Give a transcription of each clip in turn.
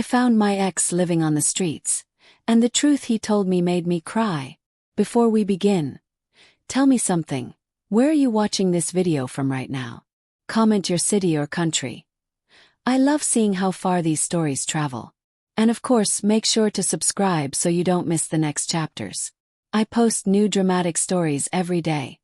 I found my ex living on the streets, and the truth he told me made me cry. Before we begin, tell me something. Where are you watching this video from right now? Comment your city or country. I love seeing how far these stories travel. And of course, make sure to subscribe so you don't miss the next chapters. I post new dramatic stories every day,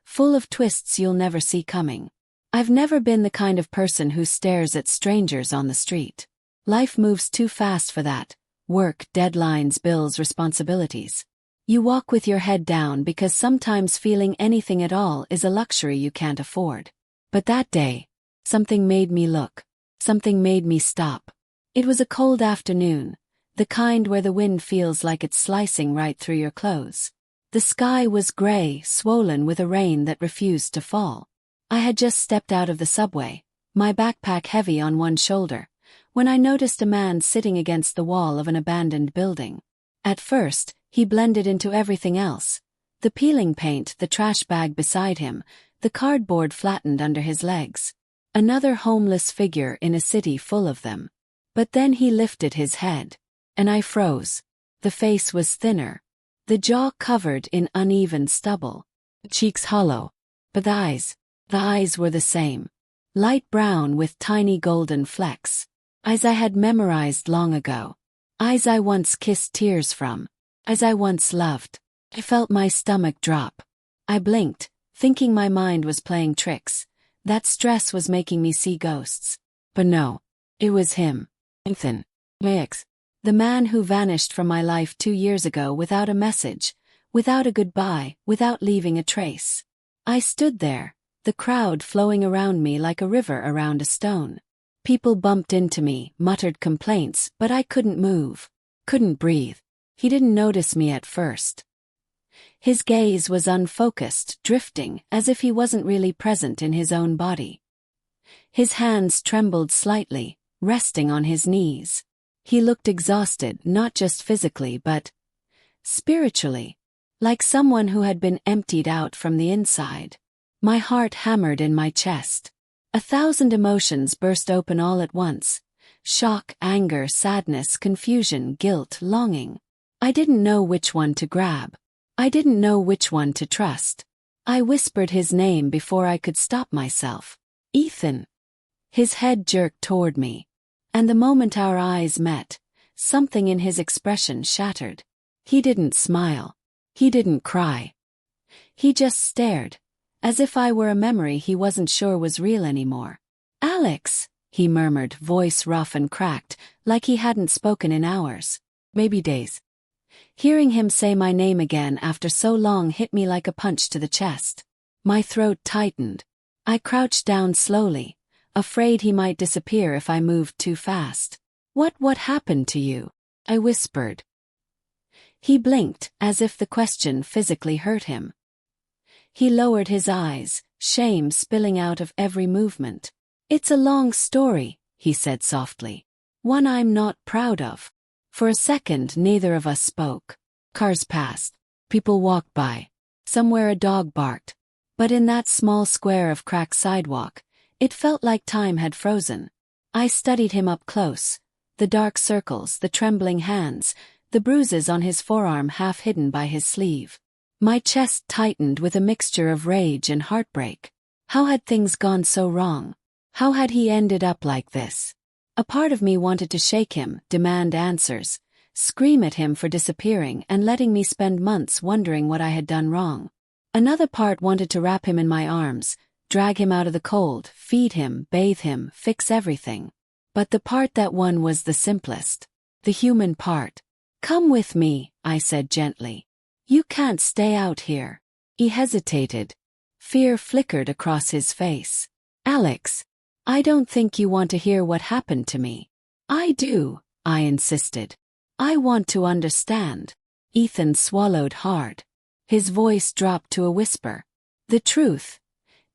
full of twists you'll never see coming. I've never been the kind of person who stares at strangers on the street. Life moves too fast for that. Work, deadlines, bills, responsibilities. You walk with your head down because sometimes feeling anything at all is a luxury you can't afford. But that day, something made me look. Something made me stop. It was a cold afternoon, the kind where the wind feels like it's slicing right through your clothes. The sky was gray, swollen with a rain that refused to fall. I had just stepped out of the subway, my backpack heavy on one shoulder, when I noticed a man sitting against the wall of an abandoned building. At first, he blended into everything else. The peeling paint, the trash bag beside him, the cardboard flattened under his legs. Another homeless figure in a city full of them. But then he lifted his head. And I froze. The face was thinner. The jaw covered in uneven stubble. The cheeks hollow. But the eyes were the same. Light brown with tiny golden flecks. Eyes I had memorized long ago. Eyes I once kissed tears from. Eyes I once loved. I felt my stomach drop. I blinked, thinking my mind was playing tricks. That stress was making me see ghosts. But no. It was him. Ethan. My ex. The man who vanished from my life 2 years ago without a message, without a goodbye, without leaving a trace. I stood there, the crowd flowing around me like a river around a stone. People bumped into me, muttered complaints, but I couldn't move. Couldn't breathe. He didn't notice me at first. His gaze was unfocused, drifting, as if he wasn't really present in his own body. His hands trembled slightly, resting on his knees. He looked exhausted, not just physically but spiritually, like someone who had been emptied out from the inside. My heart hammered in my chest. 1,000 emotions burst open all at once. Shock, anger, sadness, confusion, guilt, longing. I didn't know which one to grab. I didn't know which one to trust. I whispered his name before I could stop myself. Ethan. His head jerked toward me. And the moment our eyes met, something in his expression shattered. He didn't smile. He didn't cry. He just stared, as if I were a memory he wasn't sure was real anymore. Alex, he murmured, voice rough and cracked, like he hadn't spoken in hours, maybe days. Hearing him say my name again after so long hit me like a punch to the chest. My throat tightened. I crouched down slowly, afraid he might disappear if I moved too fast. What happened to you? I whispered. He blinked, as if the question physically hurt him. He lowered his eyes, shame spilling out of every movement. It's a long story, he said softly. One I'm not proud of. For a second neither of us spoke. Cars passed. People walked by. Somewhere a dog barked. But in that small square of cracked sidewalk, it felt like time had frozen. I studied him up close. The dark circles, the trembling hands, the bruises on his forearm half hidden by his sleeve. My chest tightened with a mixture of rage and heartbreak. How had things gone so wrong? How had he ended up like this? A part of me wanted to shake him, demand answers, scream at him for disappearing and letting me spend months wondering what I had done wrong. Another part wanted to wrap him in my arms, drag him out of the cold, feed him, bathe him, fix everything. But the part that won was the simplest. The human part. Come with me, I said gently. You can't stay out here. He hesitated. Fear flickered across his face. Alex, I don't think you want to hear what happened to me. I do, I insisted. I want to understand. Ethan swallowed hard. His voice dropped to a whisper. The truth.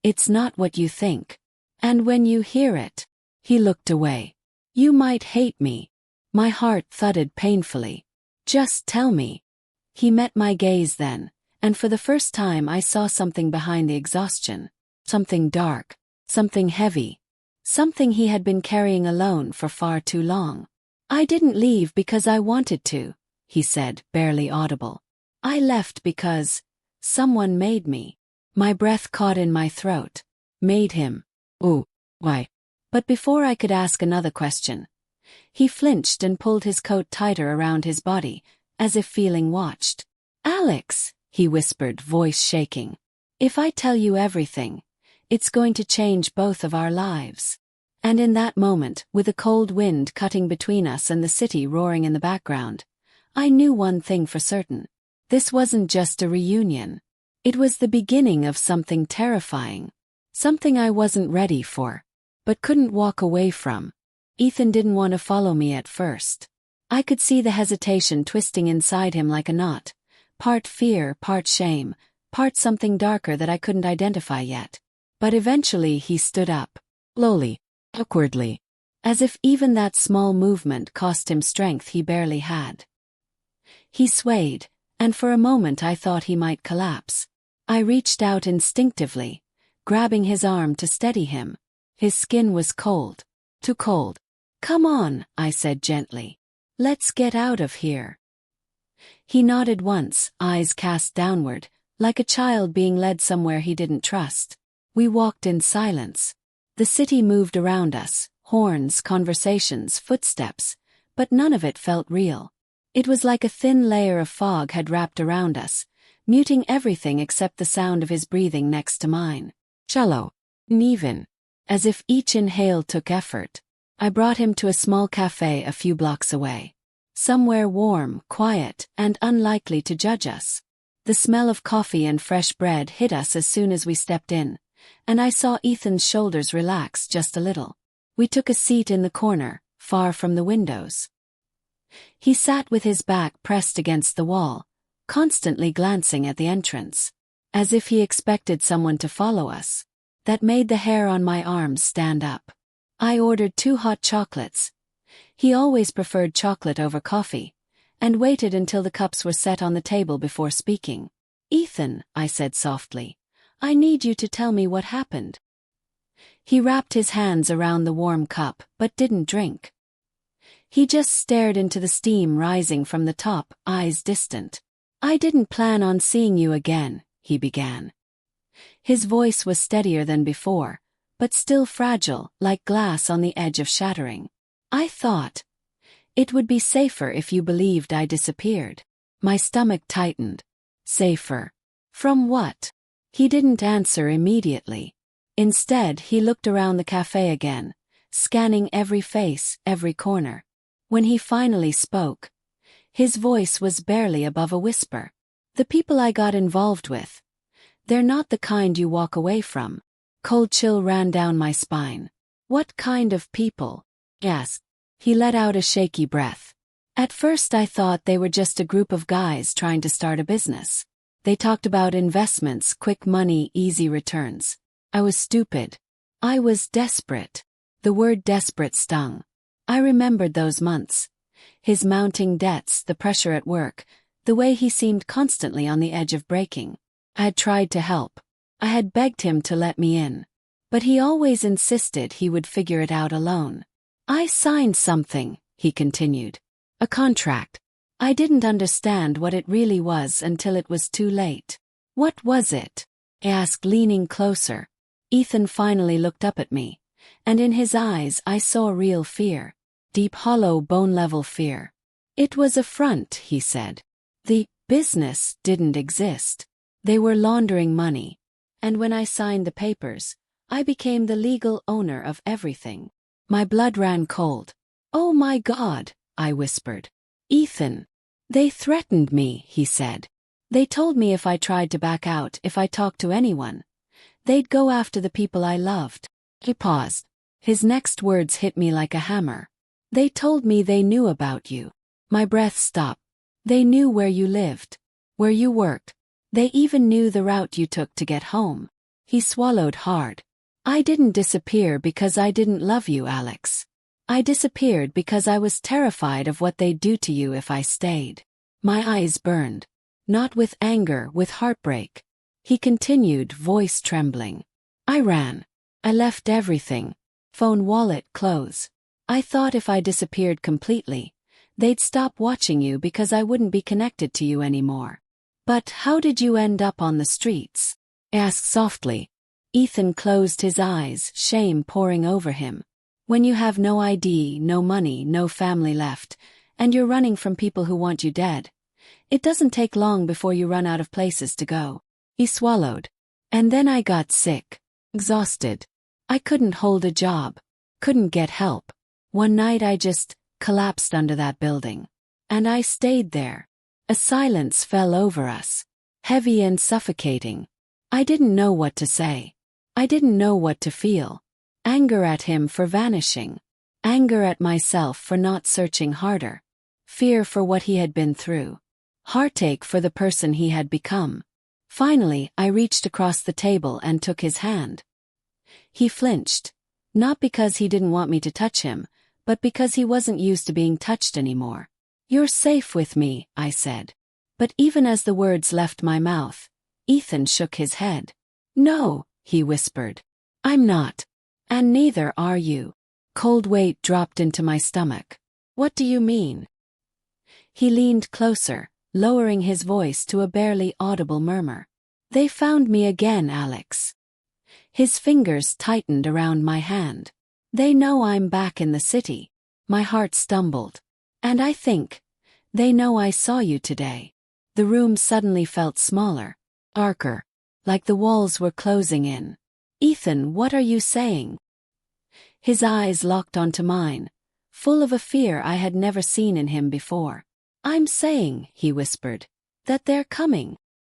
It's not what you think. And when you hear it. He looked away. You might hate me. My heart thudded painfully. Just tell me. He met my gaze then, and for the first time I saw something behind the exhaustion. Something dark. Something heavy. Something he had been carrying alone for far too long. I didn't leave because I wanted to, he said, barely audible. I left because someone made me. My breath caught in my throat. Made him. Ooh, why? But before I could ask another question, he flinched and pulled his coat tighter around his body, as if feeling watched. Alex, he whispered, voice shaking. If I tell you everything, it's going to change both of our lives. And in that moment, with a cold wind cutting between us and the city roaring in the background, I knew one thing for certain. This wasn't just a reunion. It was the beginning of something terrifying. Something I wasn't ready for, but couldn't walk away from. Ethan didn't want to follow me at first. I could see the hesitation twisting inside him like a knot, part fear, part shame, part something darker that I couldn't identify yet. But eventually he stood up, slowly, awkwardly, as if even that small movement cost him strength he barely had. He swayed, and for a moment I thought he might collapse. I reached out instinctively, grabbing his arm to steady him. His skin was cold, too cold. Come on, I said gently. Let's get out of here. He nodded once, eyes cast downward, like a child being led somewhere he didn't trust. We walked in silence. The city moved around us, horns, conversations, footsteps, but none of it felt real. It was like a thin layer of fog had wrapped around us, muting everything except the sound of his breathing next to mine. Shallow, uneven, as if each inhale took effort. I brought him to a small cafe a few blocks away. Somewhere warm, quiet, and unlikely to judge us. The smell of coffee and fresh bread hit us as soon as we stepped in, and I saw Ethan's shoulders relax just a little. We took a seat in the corner, far from the windows. He sat with his back pressed against the wall, constantly glancing at the entrance, as if he expected someone to follow us. That made the hair on my arms stand up. I ordered 2 hot chocolates. He always preferred chocolate over coffee, and waited until the cups were set on the table before speaking. Ethan, I said softly, I need you to tell me what happened. He wrapped his hands around the warm cup, but didn't drink. He just stared into the steam rising from the top, eyes distant. I didn't plan on seeing you again, he began. His voice was steadier than before, but still fragile, like glass on the edge of shattering. I thought it would be safer if you believed I disappeared. My stomach tightened. Safer? From what? He didn't answer immediately. Instead, he looked around the cafe again, scanning every face, every corner. When he finally spoke, his voice was barely above a whisper. The people I got involved with, they're not the kind you walk away from. Cold chill ran down my spine. What kind of people? Yes. He let out a shaky breath. At first I thought they were just a group of guys trying to start a business. They talked about investments, quick money, easy returns. I was stupid. I was desperate. The word desperate stung. I remembered those months. His mounting debts, the pressure at work, the way he seemed constantly on the edge of breaking. I had tried to help. I had begged him to let me in. But he always insisted he would figure it out alone. I signed something, he continued. A contract. I didn't understand what it really was until it was too late. What was it? I asked, leaning closer. Ethan finally looked up at me, and in his eyes I saw real fear. Deep, hollow, bone-level fear. It was a front, he said. The business didn't exist. They were laundering money. And when I signed the papers, I became the legal owner of everything. My blood ran cold. Oh my God, I whispered. Ethan. They threatened me, he said. They told me if I tried to back out, if I talked to anyone, they'd go after the people I loved. He paused. His next words hit me like a hammer. They told me they knew about you. My breath stopped. They knew where you lived, where you worked. They even knew the route you took to get home. He swallowed hard. I didn't disappear because I didn't love you, Alex. I disappeared because I was terrified of what they'd do to you if I stayed. My eyes burned. Not with anger, with heartbreak. He continued, voice trembling. I ran. I left everything. Phone, wallet, clothes. I thought if I disappeared completely, they'd stop watching you because I wouldn't be connected to you anymore. But how did you end up on the streets? I asked softly. Ethan closed his eyes, shame pouring over him. When you have no ID, no money, no family left, and you're running from people who want you dead, it doesn't take long before you run out of places to go. He swallowed. And then I got sick. Exhausted. I couldn't hold a job. Couldn't get help. One night I just collapsed under that building. And I stayed there. A silence fell over us. Heavy and suffocating. I didn't know what to say. I didn't know what to feel. Anger at him for vanishing. Anger at myself for not searching harder. Fear for what he had been through. Heartache for the person he had become. Finally, I reached across the table and took his hand. He flinched. Not because he didn't want me to touch him, but because he wasn't used to being touched anymore. "You're safe with me," I said. But even as the words left my mouth, Ethan shook his head. "No," he whispered. "I'm not. And neither are you." Cold weight dropped into my stomach. "What do you mean?" He leaned closer, lowering his voice to a barely audible murmur. "They found me again, Alex." His fingers tightened around my hand. "They know I'm back in the city." My heart stumbled. "And I think they know I saw you today." The room suddenly felt smaller, darker, like the walls were closing in. "Ethan, what are you saying?" His eyes locked onto mine, full of a fear I had never seen in him before. "I'm saying," he whispered, "that they're coming."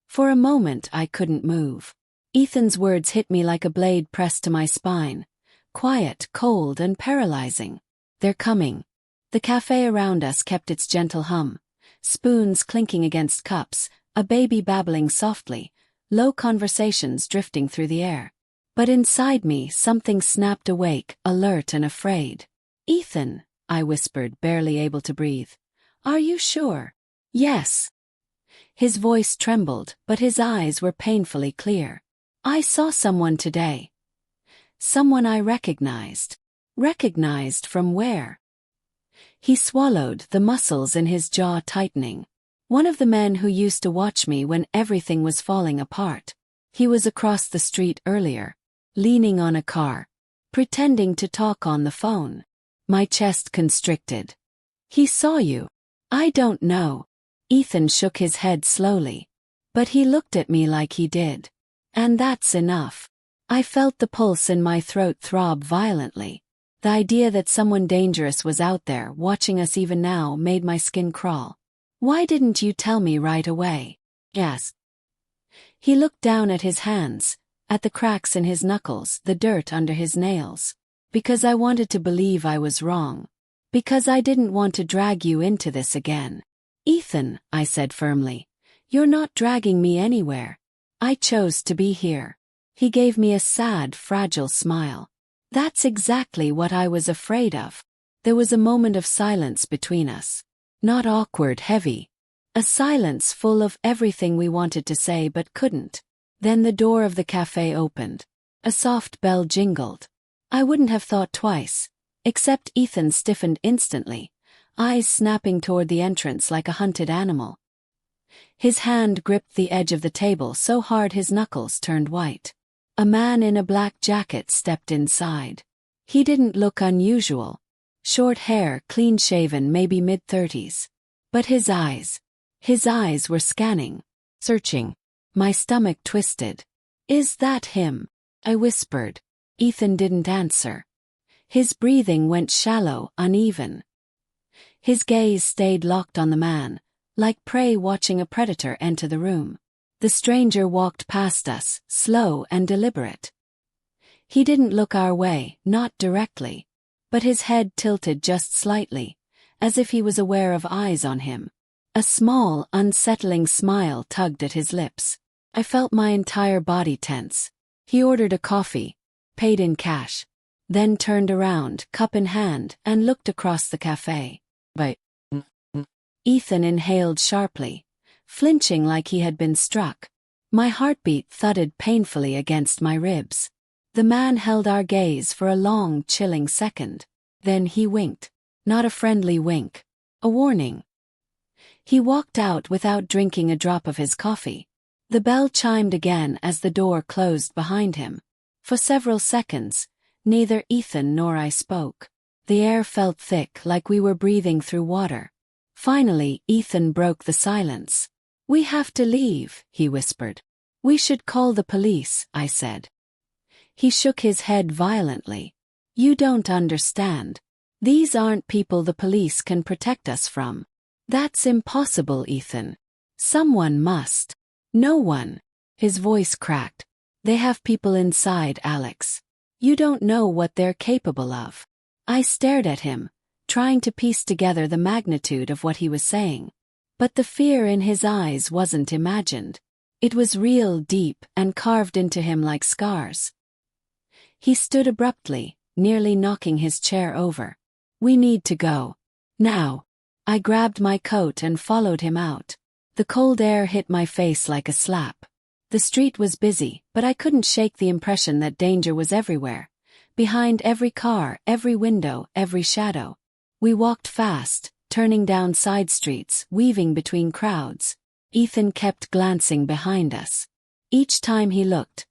For a moment I couldn't move. Ethan's words hit me like a blade pressed to my spine, quiet, cold, and paralyzing. "They're coming." The cafe around us kept its gentle hum, spoons clinking against cups, a baby babbling softly, low conversations drifting through the air. But inside me something snapped awake, alert and afraid. "Ethan," I whispered, barely able to breathe. "Are you sure?" "Yes." His voice trembled, but his eyes were painfully clear. "I saw someone today. Someone I recognized." "Recognized from where?" He swallowed, the muscles in his jaw tightening. "One of the men who used to watch me when everything was falling apart. He was across the street earlier, leaning on a car, pretending to talk on the phone." My chest constricted. "He saw you." "I don't know." Ethan shook his head slowly. "But he looked at me like he did. And that's enough." I felt the pulse in my throat throb violently. The idea that someone dangerous was out there watching us even now made my skin crawl. "Why didn't you tell me right away?" "Yes." He looked down at his hands, at the cracks in his knuckles, the dirt under his nails. "Because I wanted to believe I was wrong. Because I didn't want to drag you into this again." "Ethan," I said firmly, "you're not dragging me anywhere. I chose to be here." He gave me a sad, fragile smile. "That's exactly what I was afraid of." There was a moment of silence between us. Not awkward, heavy. A silence full of everything we wanted to say but couldn't. Then the door of the cafe opened. A soft bell jingled. I wouldn't have thought twice, except Ethan stiffened instantly, eyes snapping toward the entrance like a hunted animal. His hand gripped the edge of the table so hard his knuckles turned white. A man in a black jacket stepped inside. He didn't look unusual. Short hair, clean-shaven, maybe mid-30s. But his eyes were scanning, searching. My stomach twisted. "Is that him?" I whispered. Ethan didn't answer. His breathing went shallow, uneven. His gaze stayed locked on the man, like prey watching a predator enter the room. The stranger walked past us, slow and deliberate. He didn't look our way, not directly. But his head tilted just slightly, as if he was aware of eyes on him. A small, unsettling smile tugged at his lips. I felt my entire body tense. He ordered a coffee, paid in cash, then turned around, cup in hand, and looked across the cafe. But Ethan inhaled sharply, flinching like he had been struck. My heartbeat thudded painfully against my ribs. The man held our gaze for a long, chilling second. Then he winked. Not a friendly wink. A warning. He walked out without drinking a drop of his coffee. The bell chimed again as the door closed behind him. For several seconds, neither Ethan nor I spoke. The air felt thick, like we were breathing through water. Finally, Ethan broke the silence. "We have to leave," he whispered. "We should call the police," I said. He shook his head violently. "You don't understand. These aren't people the police can protect us from." "That's impossible, Ethan. Someone must." "No one." His voice cracked. "They have people inside, Alex. You don't know what they're capable of." I stared at him, trying to piece together the magnitude of what he was saying. But the fear in his eyes wasn't imagined. It was real, deep, and carved into him like scars. He stood abruptly, nearly knocking his chair over. "We need to go. Now." I grabbed my coat and followed him out. The cold air hit my face like a slap. The street was busy, but I couldn't shake the impression that danger was everywhere. Behind every car, every window, every shadow. We walked fast, turning down side streets, weaving between crowds. Ethan kept glancing behind us. Each time he looked,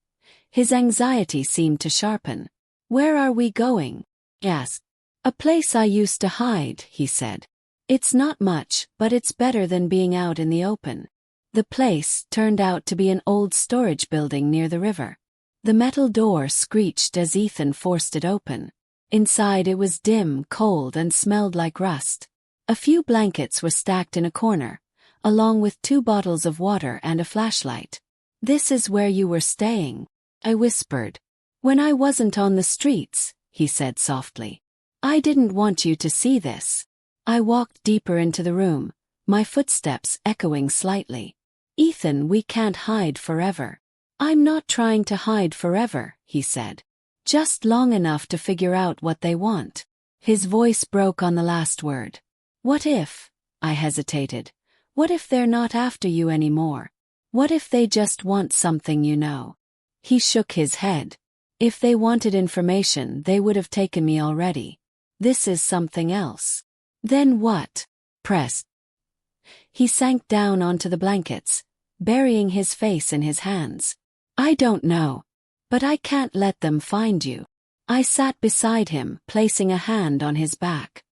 his anxiety seemed to sharpen. "Where are we going?" I asked. "A place I used to hide," he said. "It's not much, but it's better than being out in the open." The place turned out to be an old storage building near the river. The metal door screeched as Ethan forced it open. Inside it was dim, cold, and smelled like rust. A few blankets were stacked in a corner, along with 2 bottles of water and a flashlight. "This is where you were staying," I whispered. "When I wasn't on the streets," he said softly. "I didn't want you to see this." I walked deeper into the room, my footsteps echoing slightly. "Ethan, we can't hide forever." "I'm not trying to hide forever," he said. "Just long enough to figure out what they want." His voice broke on the last word. "What if?" I hesitated. "What if they're not after you anymore? What if they just want something you know?" He shook his head. "If they wanted information, they would have taken me already. This is something else." "Then what?" Pressed. He sank down onto the blankets, burying his face in his hands. "I don't know. But I can't let them find you." I sat beside him, placing a hand on his back.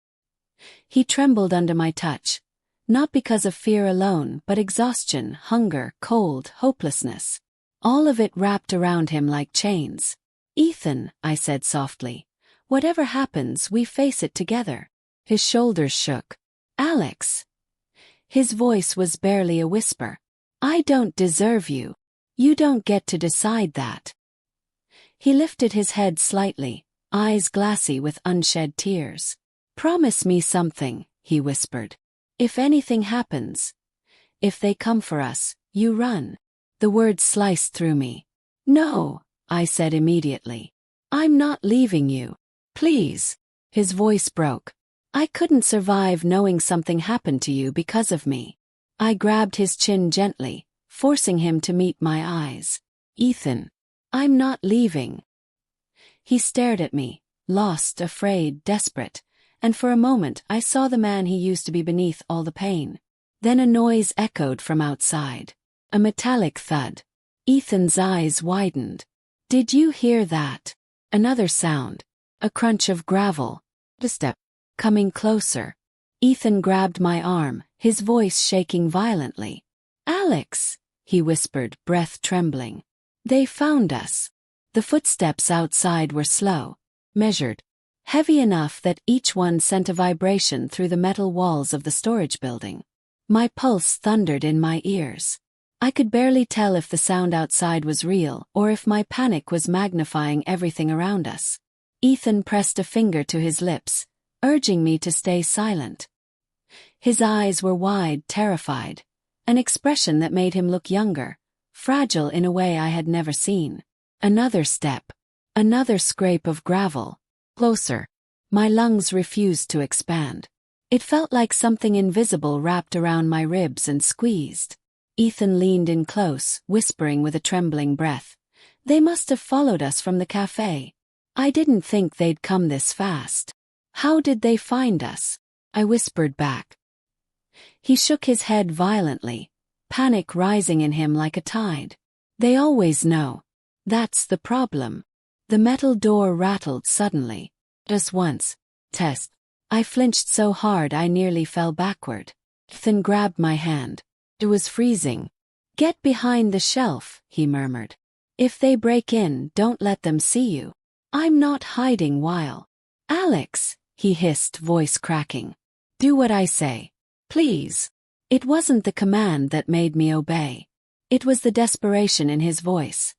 He trembled under my touch, not because of fear alone, but exhaustion, hunger, cold, hopelessness. All of it wrapped around him like chains. "Ethan," I said softly, "whatever happens, we face it together." His shoulders shook. "Alex." His voice was barely a whisper. "I don't deserve you. You don't get to decide that." He lifted his head slightly, eyes glassy with unshed tears. "Promise me something," he whispered. "If anything happens, if they come for us, you run." The words sliced through me. "No," I said immediately. "I'm not leaving you. Please." His voice broke. "I couldn't survive knowing something happened to you because of me." I grabbed his chin gently, forcing him to meet my eyes. "Ethan, I'm not leaving." He stared at me, lost, afraid, desperate, and for a moment I saw the man he used to be beneath all the pain. Then a noise echoed from outside. A metallic thud. Ethan's eyes widened. "Did you hear that?" Another sound. A crunch of gravel. A step. Coming closer. Ethan grabbed my arm, his voice shaking violently. "Alex," he whispered, breath trembling. "They found us." The footsteps outside were slow, measured, heavy enough that each one sent a vibration through the metal walls of the storage building. My pulse thundered in my ears. I could barely tell if the sound outside was real or if my panic was magnifying everything around us. Ethan pressed a finger to his lips, urging me to stay silent. His eyes were wide, terrified, an expression that made him look younger, fragile in a way I had never seen. Another step. Another scrape of gravel. Closer. My lungs refused to expand. It felt like something invisible wrapped around my ribs and squeezed. Ethan leaned in close, whispering with a trembling breath. "They must have followed us from the cafe. I didn't think they'd come this fast." How did they find us? I whispered back. He shook his head violently, panic rising in him like a tide. They always know. That's the problem. The metal door rattled suddenly. Just once. Test. I flinched so hard I nearly fell backward. Ethan grabbed my hand. It was freezing. Get behind the shelf, he murmured. If they break in, don't let them see you. I'm not hiding while. Alex, he hissed, voice cracking. Do what I say. Please. It wasn't the command that made me obey. It was the desperation in his voice.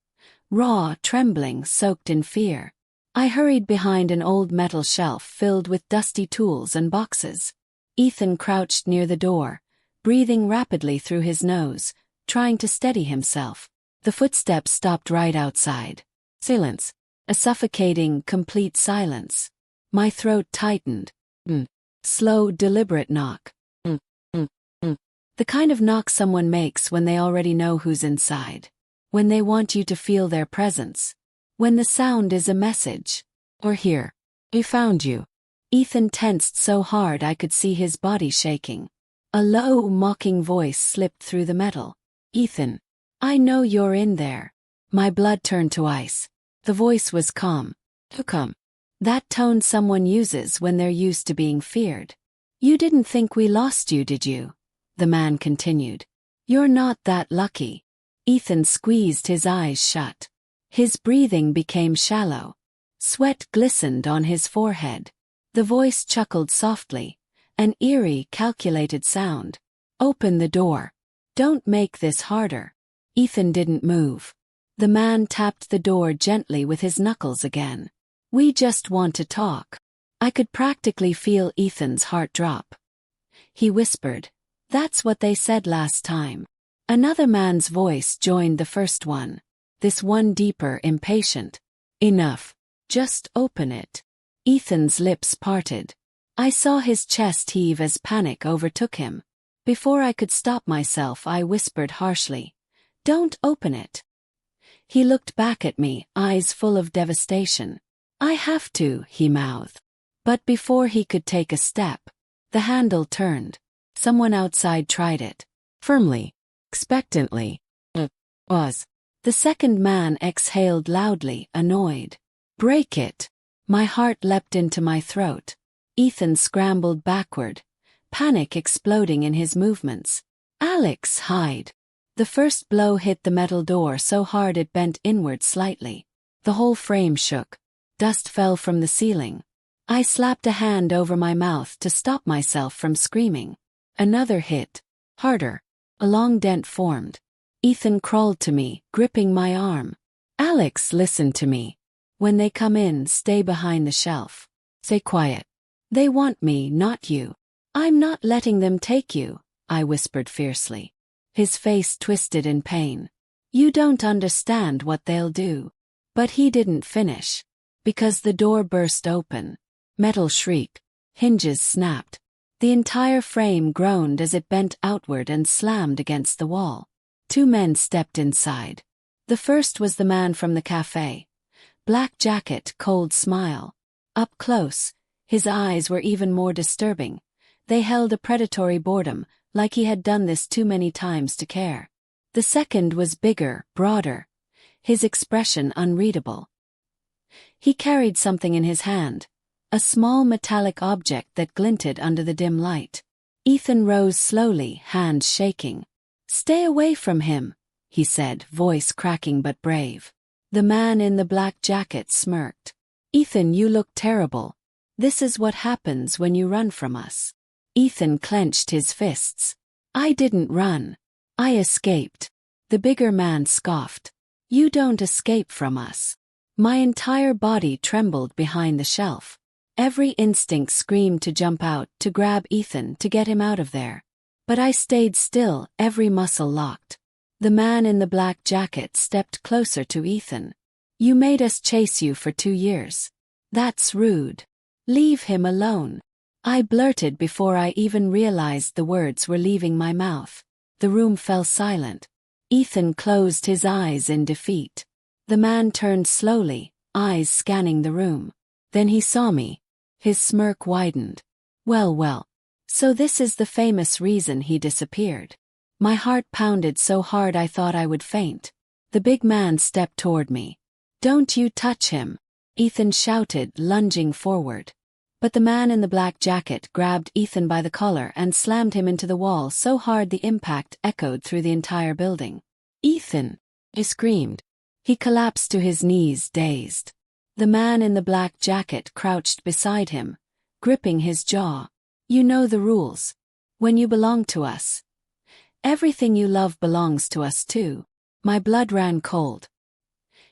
Raw, trembling, soaked in fear. I hurried behind an old metal shelf filled with dusty tools and boxes. Ethan crouched near the door, breathing rapidly through his nose, trying to steady himself. The footsteps stopped right outside. Silence. A suffocating, complete silence. My throat tightened. Slow, deliberate knock. The kind of knock someone makes when they already know who's inside. When they want you to feel their presence. When the sound is a message. Or here. We found you. Ethan tensed so hard I could see his body shaking. A low, mocking voice slipped through the metal. Ethan. I know you're in there. My blood turned to ice. The voice was calm. To come. That tone someone uses when they're used to being feared. You didn't think we lost you, did you? The man continued. You're not that lucky. Ethan squeezed his eyes shut. His breathing became shallow. Sweat glistened on his forehead. The voice chuckled softly, an eerie, calculated sound. Open the door. Don't make this harder. Ethan didn't move. The man tapped the door gently with his knuckles again. We just want to talk. I could practically feel Ethan's heart drop. He whispered, That's what they said last time. Another man's voice joined the first one. This one deeper, impatient. Enough. Just open it. Ethan's lips parted. I saw his chest heave as panic overtook him. Before I could stop myself, I whispered harshly, Don't open it. He looked back at me, eyes full of devastation. I have to, he mouthed. But before he could take a step, the handle turned. Someone outside tried it. Firmly. Expectantly. Was. The second man exhaled loudly, annoyed. Break it. My heart leapt into my throat. Ethan scrambled backward, panic exploding in his movements. Alex, hide. The first blow hit the metal door so hard it bent inward slightly. The whole frame shook. Dust fell from the ceiling. I slapped a hand over my mouth to stop myself from screaming. Another hit. Harder. A long dent formed. Ethan crawled to me, gripping my arm. Alex, listen to me. When they come in, stay behind the shelf. Stay quiet. They want me, not you. I'm not letting them take you, I whispered fiercely. His face twisted in pain. You don't understand what they'll do. But he didn't finish. Because the door burst open. Metal shrieked. Hinges snapped. The entire frame groaned as it bent outward and slammed against the wall. Two men stepped inside. The first was the man from the cafe. Black jacket, cold smile. Up close, his eyes were even more disturbing. They held a predatory boredom, like he had done this too many times to care. The second was bigger, broader. His expression unreadable. He carried something in his hand. A small metallic object that glinted under the dim light. Ethan rose slowly, hands shaking. Stay away from him, he said, voice cracking but brave. The man in the black jacket smirked. Ethan, you look terrible. This is what happens when you run from us. Ethan clenched his fists. I didn't run. I escaped. The bigger man scoffed. You don't escape from us. My entire body trembled behind the shelf. Every instinct screamed to jump out, to grab Ethan, to get him out of there. But I stayed still, every muscle locked. The man in the black jacket stepped closer to Ethan. You made us chase you for 2 years. That's rude. Leave him alone. I blurted before I even realized the words were leaving my mouth. The room fell silent. Ethan closed his eyes in defeat. The man turned slowly, eyes scanning the room. Then he saw me. His smirk widened. Well, well. So this is the famous reason he disappeared. My heart pounded so hard I thought I would faint. The big man stepped toward me. Don't you touch him, Ethan shouted, lunging forward. But the man in the black jacket grabbed Ethan by the collar and slammed him into the wall so hard the impact echoed through the entire building. Ethan! He screamed. He collapsed to his knees, dazed. The man in the black jacket crouched beside him, gripping his jaw. You know the rules. When you belong to us, everything you love belongs to us too. My blood ran cold.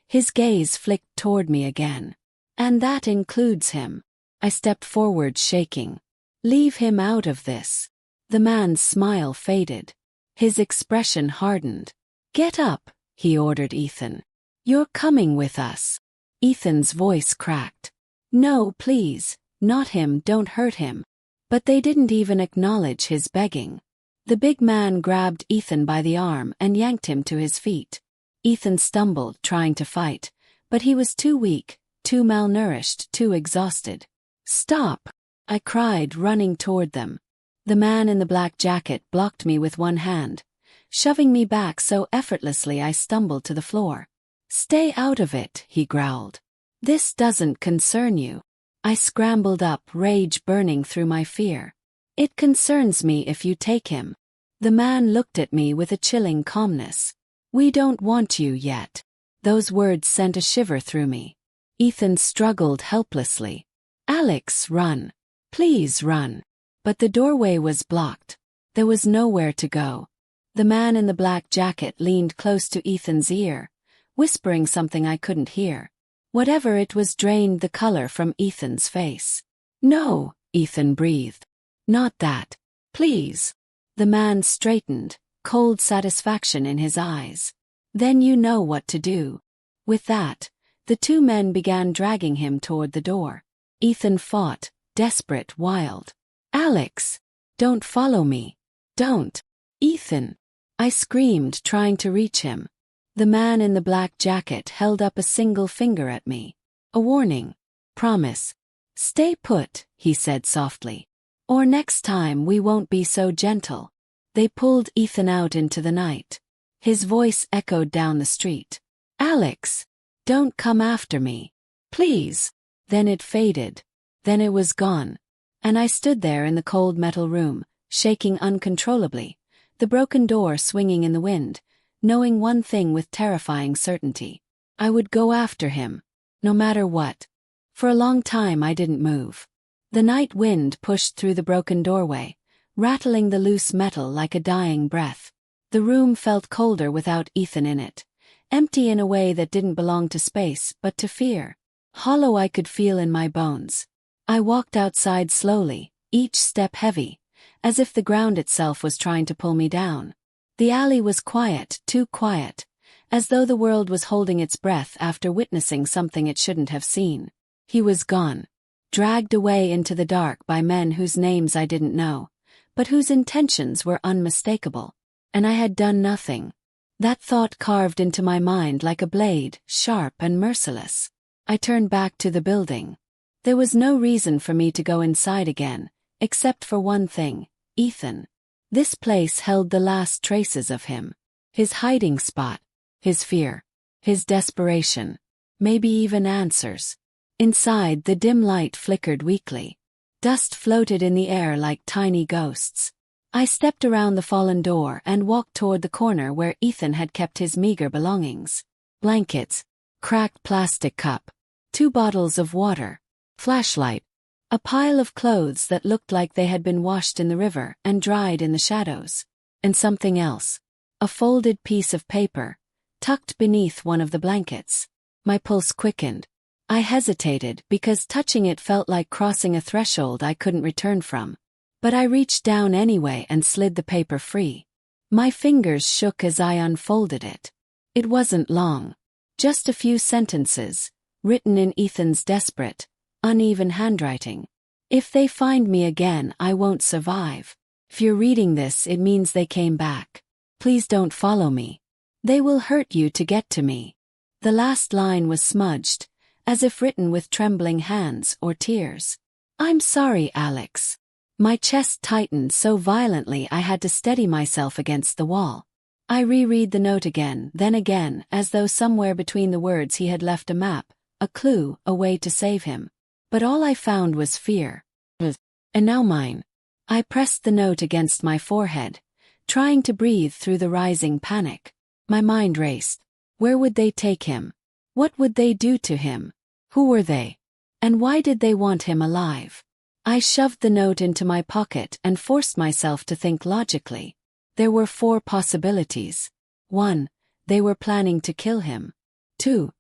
His gaze flicked toward me again. And that includes him. I stepped forward, shaking. Leave him out of this. The man's smile faded. His expression hardened. Get up, he ordered Ethan. You're coming with us. Ethan's voice cracked. No, please, not him, don't hurt him. But they didn't even acknowledge his begging. The big man grabbed Ethan by the arm and yanked him to his feet. Ethan stumbled, trying to fight, but he was too weak, too malnourished, too exhausted. Stop! I cried, running toward them. The man in the black jacket blocked me with one hand, shoving me back so effortlessly I stumbled to the floor. Stay out of it, he growled. This doesn't concern you. I scrambled up, rage burning through my fear. It concerns me if you take him. The man looked at me with a chilling calmness. We don't want you yet. Those words sent a shiver through me. Ethan struggled helplessly. Alex, run. Please run. But the doorway was blocked. There was nowhere to go. The man in the black jacket leaned close to Ethan's ear, whispering something I couldn't hear. Whatever it was drained the color from Ethan's face. No, Ethan breathed. Not that. Please. The man straightened, cold satisfaction in his eyes. Then you know what to do. With that, the two men began dragging him toward the door. Ethan fought, desperate, wild. Alex! Don't follow me. Don't. Ethan! I screamed, trying to reach him. The man in the black jacket held up a single finger at me. A warning. Promise. Stay put, he said softly. Or next time we won't be so gentle. They pulled Ethan out into the night. His voice echoed down the street. Alex! Don't come after me. Please. Then it faded. Then it was gone. And I stood there in the cold metal room, shaking uncontrollably, the broken door swinging in the wind, knowing one thing with terrifying certainty. I would go after him, no matter what. For a long time I didn't move. The night wind pushed through the broken doorway, rattling the loose metal like a dying breath. The room felt colder without Ethan in it, empty in a way that didn't belong to space but to fear. Hollow I could feel in my bones. I walked outside slowly, each step heavy, as if the ground itself was trying to pull me down. The alley was quiet, too quiet, as though the world was holding its breath after witnessing something it shouldn't have seen. He was gone, dragged away into the dark by men whose names I didn't know, but whose intentions were unmistakable. And I had done nothing. That thought carved into my mind like a blade, sharp and merciless. I turned back to the building. There was no reason for me to go inside again, except for one thing, Ethan. This place held the last traces of him. His hiding spot, his fear, his desperation, maybe even answers. Inside, the dim light flickered weakly. Dust floated in the air like tiny ghosts. I stepped around the fallen door and walked toward the corner where Ethan had kept his meager belongings. Blankets, cracked plastic cup, 2 bottles of water, flashlight, a pile of clothes that looked like they had been washed in the river and dried in the shadows. And something else. A folded piece of paper, tucked beneath one of the blankets. My pulse quickened. I hesitated because touching it felt like crossing a threshold I couldn't return from. But I reached down anyway and slid the paper free. My fingers shook as I unfolded it. It wasn't long. Just a few sentences, written in Ethan's desperate, uneven handwriting. If they find me again, I won't survive. If you're reading this, it means they came back. Please don't follow me. They will hurt you to get to me. The last line was smudged, as if written with trembling hands or tears. I'm sorry, Alex. My chest tightened so violently I had to steady myself against the wall. I reread the note again, then again, as though somewhere between the words he had left a map, a clue, a way to save him. But all I found was fear. And now mine. I pressed the note against my forehead, trying to breathe through the rising panic. My mind raced. Where would they take him? What would they do to him? Who were they? And why did they want him alive? I shoved the note into my pocket and forced myself to think logically. There were 4 possibilities. 1. They were planning to kill him. 2.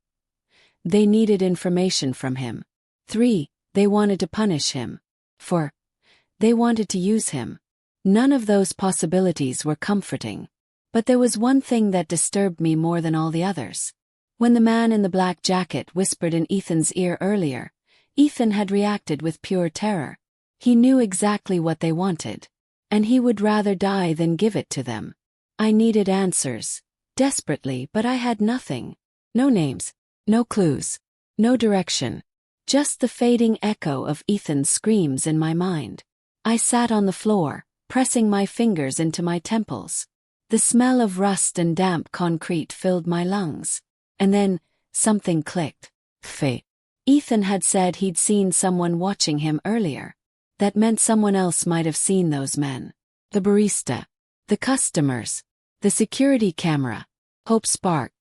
They needed information from him. 3. They wanted to punish him. 4. They wanted to use him. None of those possibilities were comforting. But there was one thing that disturbed me more than all the others. When the man in the black jacket whispered in Ethan's ear earlier, Ethan had reacted with pure terror. He knew exactly what they wanted. And he would rather die than give it to them. I needed answers, desperately, but I had nothing. No names, no clues, no direction. Just the fading echo of Ethan's screams in my mind. I sat on the floor, pressing my fingers into my temples. The smell of rust and damp concrete filled my lungs. And then, something clicked. Fate. Ethan had said he'd seen someone watching him earlier. That meant someone else might have seen those men. The barista. The customers. The security camera. Hope sparked.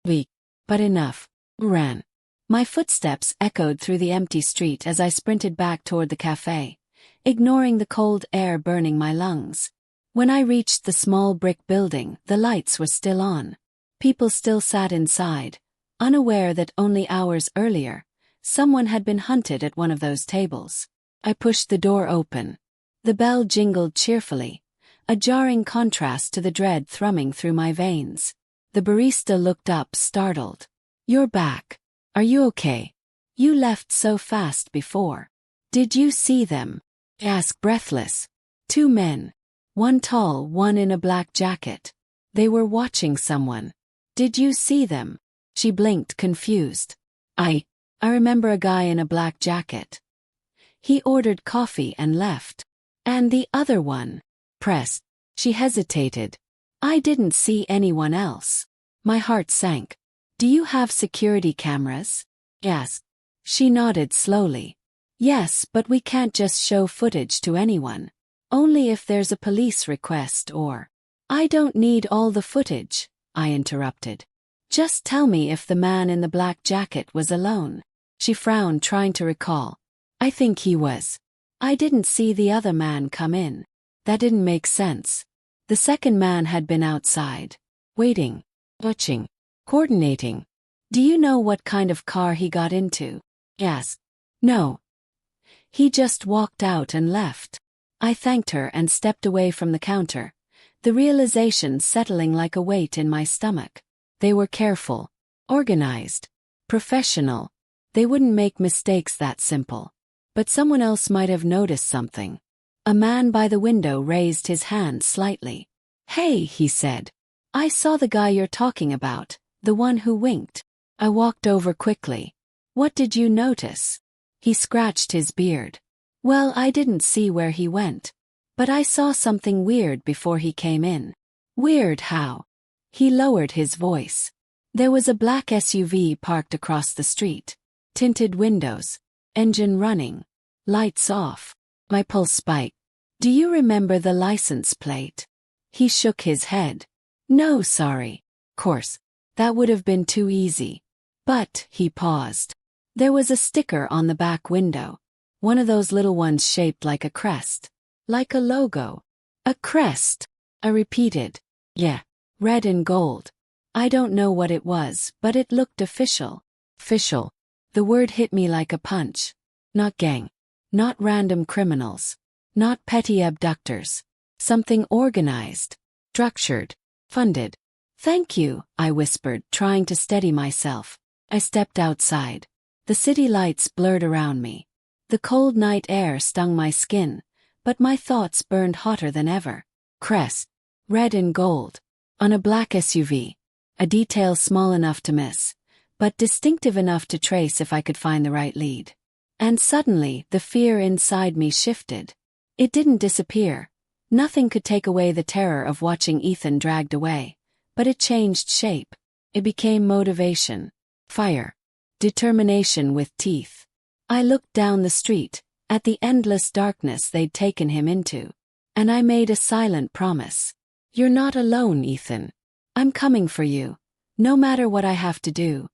Weak. But enough. Ran. My footsteps echoed through the empty street as I sprinted back toward the cafe, ignoring the cold air burning my lungs. When I reached the small brick building, the lights were still on. People still sat inside, unaware that only hours earlier, someone had been hunted at one of those tables. I pushed the door open. The bell jingled cheerfully, a jarring contrast to the dread thrumming through my veins. The barista looked up, startled. "You're back. Are you okay? You left so fast before. Did you see them?" I asked, breathless. 2 men. One tall, one in a black jacket. They were watching someone. "Did you see them?" She blinked, confused. I remember a guy in a black jacket. He ordered coffee and left. And the other one? Pressed. She hesitated. I didn't see anyone else. My heart sank. "Do you have security cameras?" I asked. She nodded slowly. "Yes, but we can't just show footage to anyone. Only if there's a police request or—" "I don't need all the footage," I interrupted. "Just tell me if the man in the black jacket was alone." She frowned, trying to recall. "I think he was. I didn't see the other man come in." That didn't make sense. The second man had been outside, waiting, watching, coordinating. "Do you know what kind of car he got into?" I asked. "No. He just walked out and left." I thanked her and stepped away from the counter, the realization settling like a weight in my stomach. They were careful, organized, professional. They wouldn't make mistakes that simple. But someone else might have noticed something. A man by the window raised his hand slightly. "Hey," he said. "I saw the guy you're talking about, the one who winked." I walked over quickly. "What did you notice?" He scratched his beard. "Well, I didn't see where he went. But I saw something weird before he came in." "Weird how?" He lowered his voice. There was a black SUV parked across the street. Tinted windows. Engine running. Lights off. My pulse spiked. "Do you remember the license plate?" He shook his head. "No, sorry. Course. That would have been too easy." "But," he paused. "There was a sticker on the back window. One of those little ones shaped like a crest. Like a logo." "A crest?" I repeated. "Yeah. Red and gold. I don't know what it was, but it looked official." Official. The word hit me like a punch. Not gang. Not random criminals. Not petty abductors. Something organized. Structured. Funded. "Thank you," I whispered, trying to steady myself. I stepped outside. The city lights blurred around me. The cold night air stung my skin, but my thoughts burned hotter than ever. Crest. Red and gold. On a black SUV. A detail small enough to miss, but distinctive enough to trace if I could find the right lead. And suddenly, the fear inside me shifted. It didn't disappear. Nothing could take away the terror of watching Ethan dragged away. But it changed shape. It became motivation. Fire. Determination with teeth. I looked down the street, at the endless darkness they'd taken him into. And I made a silent promise. You're not alone, Ethan. I'm coming for you. No matter what I have to do.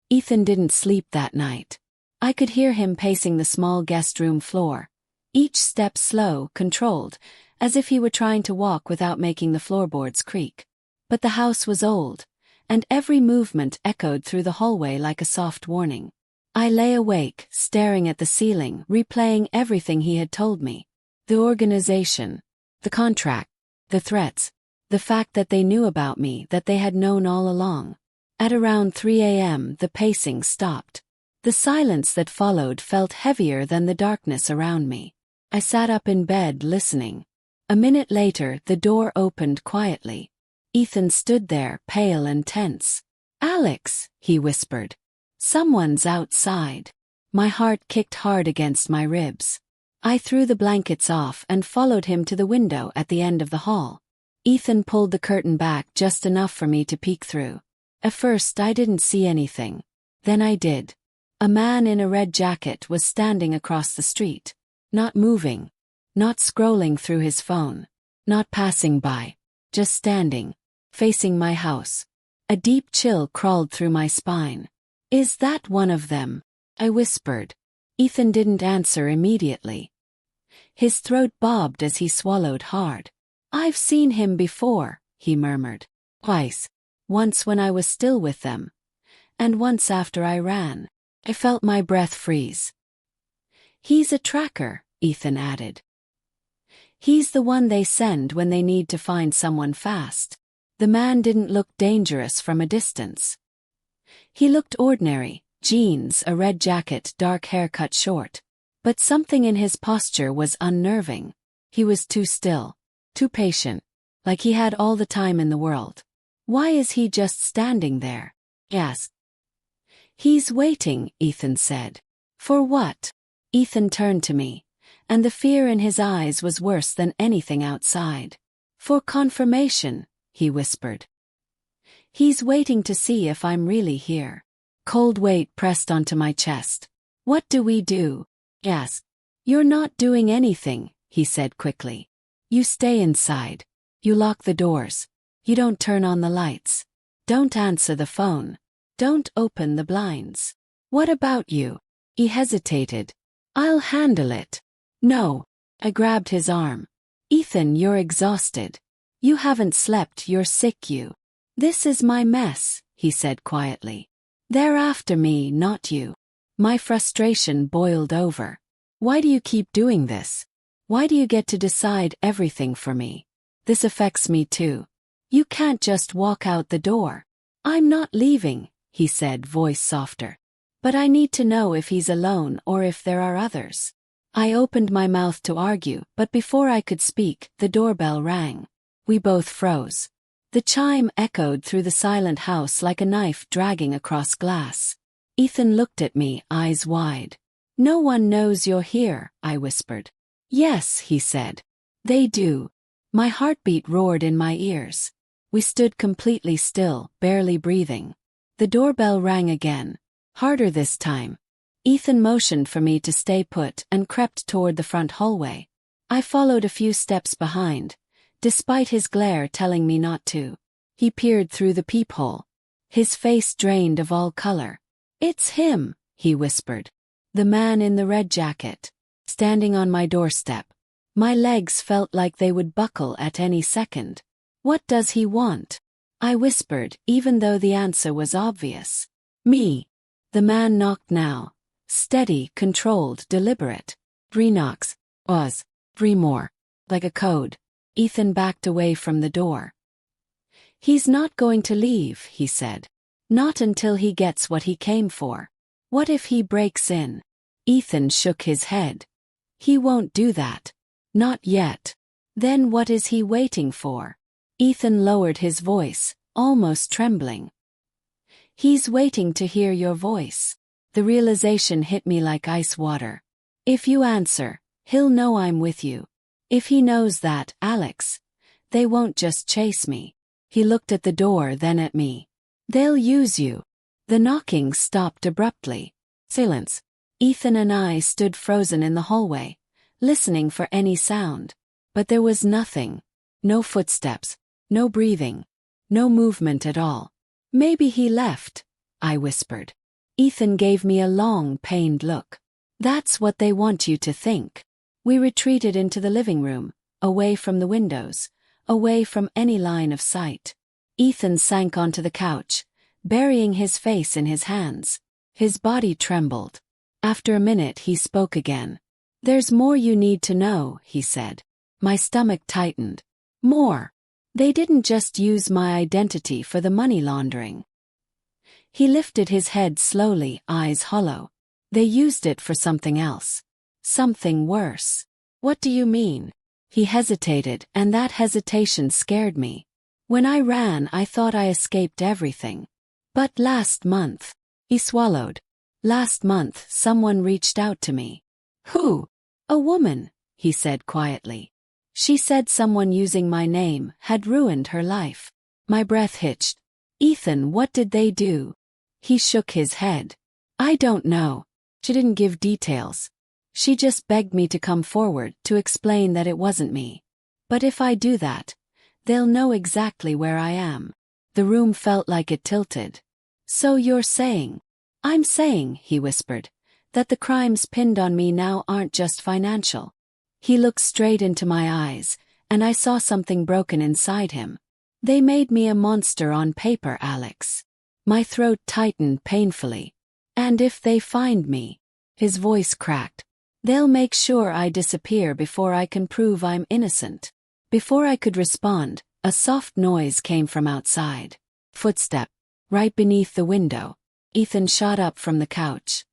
Ethan didn't sleep that night. I could hear him pacing the small guest room floor. Each step slow, controlled, as if he were trying to walk without making the floorboards creak. But the house was old, and every movement echoed through the hallway like a soft warning. I lay awake, staring at the ceiling, replaying everything he had told me. The organization, the contract, the threats, the fact that they knew about me, that they had known all along. At around 3 a.m., the pacing stopped. The silence that followed felt heavier than the darkness around me. I sat up in bed, listening. A minute later, the door opened quietly. Ethan stood there, pale and tense. "Alex," he whispered. "Someone's outside." My heart kicked hard against my ribs. I threw the blankets off and followed him to the window at the end of the hall. Ethan pulled the curtain back just enough for me to peek through. At first I didn't see anything. Then I did. A man in a red jacket was standing across the street. Not moving. Not scrolling through his phone. Not passing by. Just standing. Facing my house. A deep chill crawled through my spine. "Is that one of them?" I whispered. Ethan didn't answer immediately. His throat bobbed as he swallowed hard. "I've seen him before," he murmured. "Twice. Once when I was still with them. And once after I ran." I felt my breath freeze. "He's a tracker," Ethan added. "He's the one they send when they need to find someone fast." The man didn't look dangerous from a distance. He looked ordinary, jeans, a red jacket, dark hair cut short. But something in his posture was unnerving. He was too still, too patient, like he had all the time in the world. "Why is he just standing there?" I asked. "He's waiting," Ethan said. "For what?" Ethan turned to me, and the fear in his eyes was worse than anything outside. "For confirmation," he whispered. "He's waiting to see if I'm really here." Cold weight pressed onto my chest. "What do we do?" I asked. "You're not doing anything," he said quickly. "You stay inside. You lock the doors. You don't turn on the lights. Don't answer the phone. Don't open the blinds." "What about you?" He hesitated. "I'll handle it." "No." I grabbed his arm. "Ethan, you're exhausted. You haven't slept, you're sick, you." "This is my mess," he said quietly. "They're after me, not you." My frustration boiled over. "Why do you keep doing this? Why do you get to decide everything for me? This affects me too. You can't just walk out the door." "I'm not leaving," he said, voice softer. "But I need to know if he's alone or if there are others." I opened my mouth to argue, but before I could speak, the doorbell rang. We both froze. The chime echoed through the silent house like a knife dragging across glass. Ethan looked at me, eyes wide. "No one knows you're here," I whispered. "Yes," he said. "They do." My heartbeat roared in my ears. We stood completely still, barely breathing. The doorbell rang again. Harder this time. Ethan motioned for me to stay put and crept toward the front hallway. I followed a few steps behind, despite his glare telling me not to. He peered through the peephole. His face drained of all color. "It's him," he whispered. "The man in the red jacket. Standing on my doorstep." My legs felt like they would buckle at any second. "What does he want?" I whispered, even though the answer was obvious. "Me." The man knocked now. Steady, controlled, deliberate. 3 knocks. Was. 3 more. Like a code. Ethan backed away from the door. "He's not going to leave," he said. "Not until he gets what he came for." "What if he breaks in?" Ethan shook his head. "He won't do that. Not yet." "Then what is he waiting for?" Ethan lowered his voice, almost trembling. "He's waiting to hear your voice." The realization hit me like ice water. If you answer, he'll know I'm with you. If he knows that, Alex, they won't just chase me. He looked at the door, then at me. They'll use you. The knocking stopped abruptly. Silence. Ethan and I stood frozen in the hallway, listening for any sound. But there was nothing. No footsteps, no breathing, no movement at all. Maybe he left, I whispered. Ethan gave me a long, pained look. That's what they want you to think. We retreated into the living room, away from the windows, away from any line of sight. Ethan sank onto the couch, burying his face in his hands. His body trembled. After a minute he spoke again. There's more you need to know, he said. My stomach tightened. More. They didn't just use my identity for the money laundering. He lifted his head slowly, eyes hollow. They used it for something else. Something worse. What do you mean? He hesitated, and that hesitation scared me. When I ran, I thought I escaped everything. But last month, he swallowed. Last month, someone reached out to me. Who? A woman, he said quietly. She said someone using my name had ruined her life. My breath hitched. Ethan, what did they do? He shook his head. I don't know. She didn't give details. She just begged me to come forward to explain that it wasn't me. But if I do that, they'll know exactly where I am. The room felt like it tilted. So you're saying? I'm saying, he whispered, that the crimes pinned on me now aren't just financial. He looked straight into my eyes, and I saw something broken inside him. They made me a monster on paper, Alex. My throat tightened painfully. And if they find me, his voice cracked, they'll make sure I disappear before I can prove I'm innocent. Before I could respond, a soft noise came from outside. Footstep. Right beneath the window. Ethan shot up from the couch.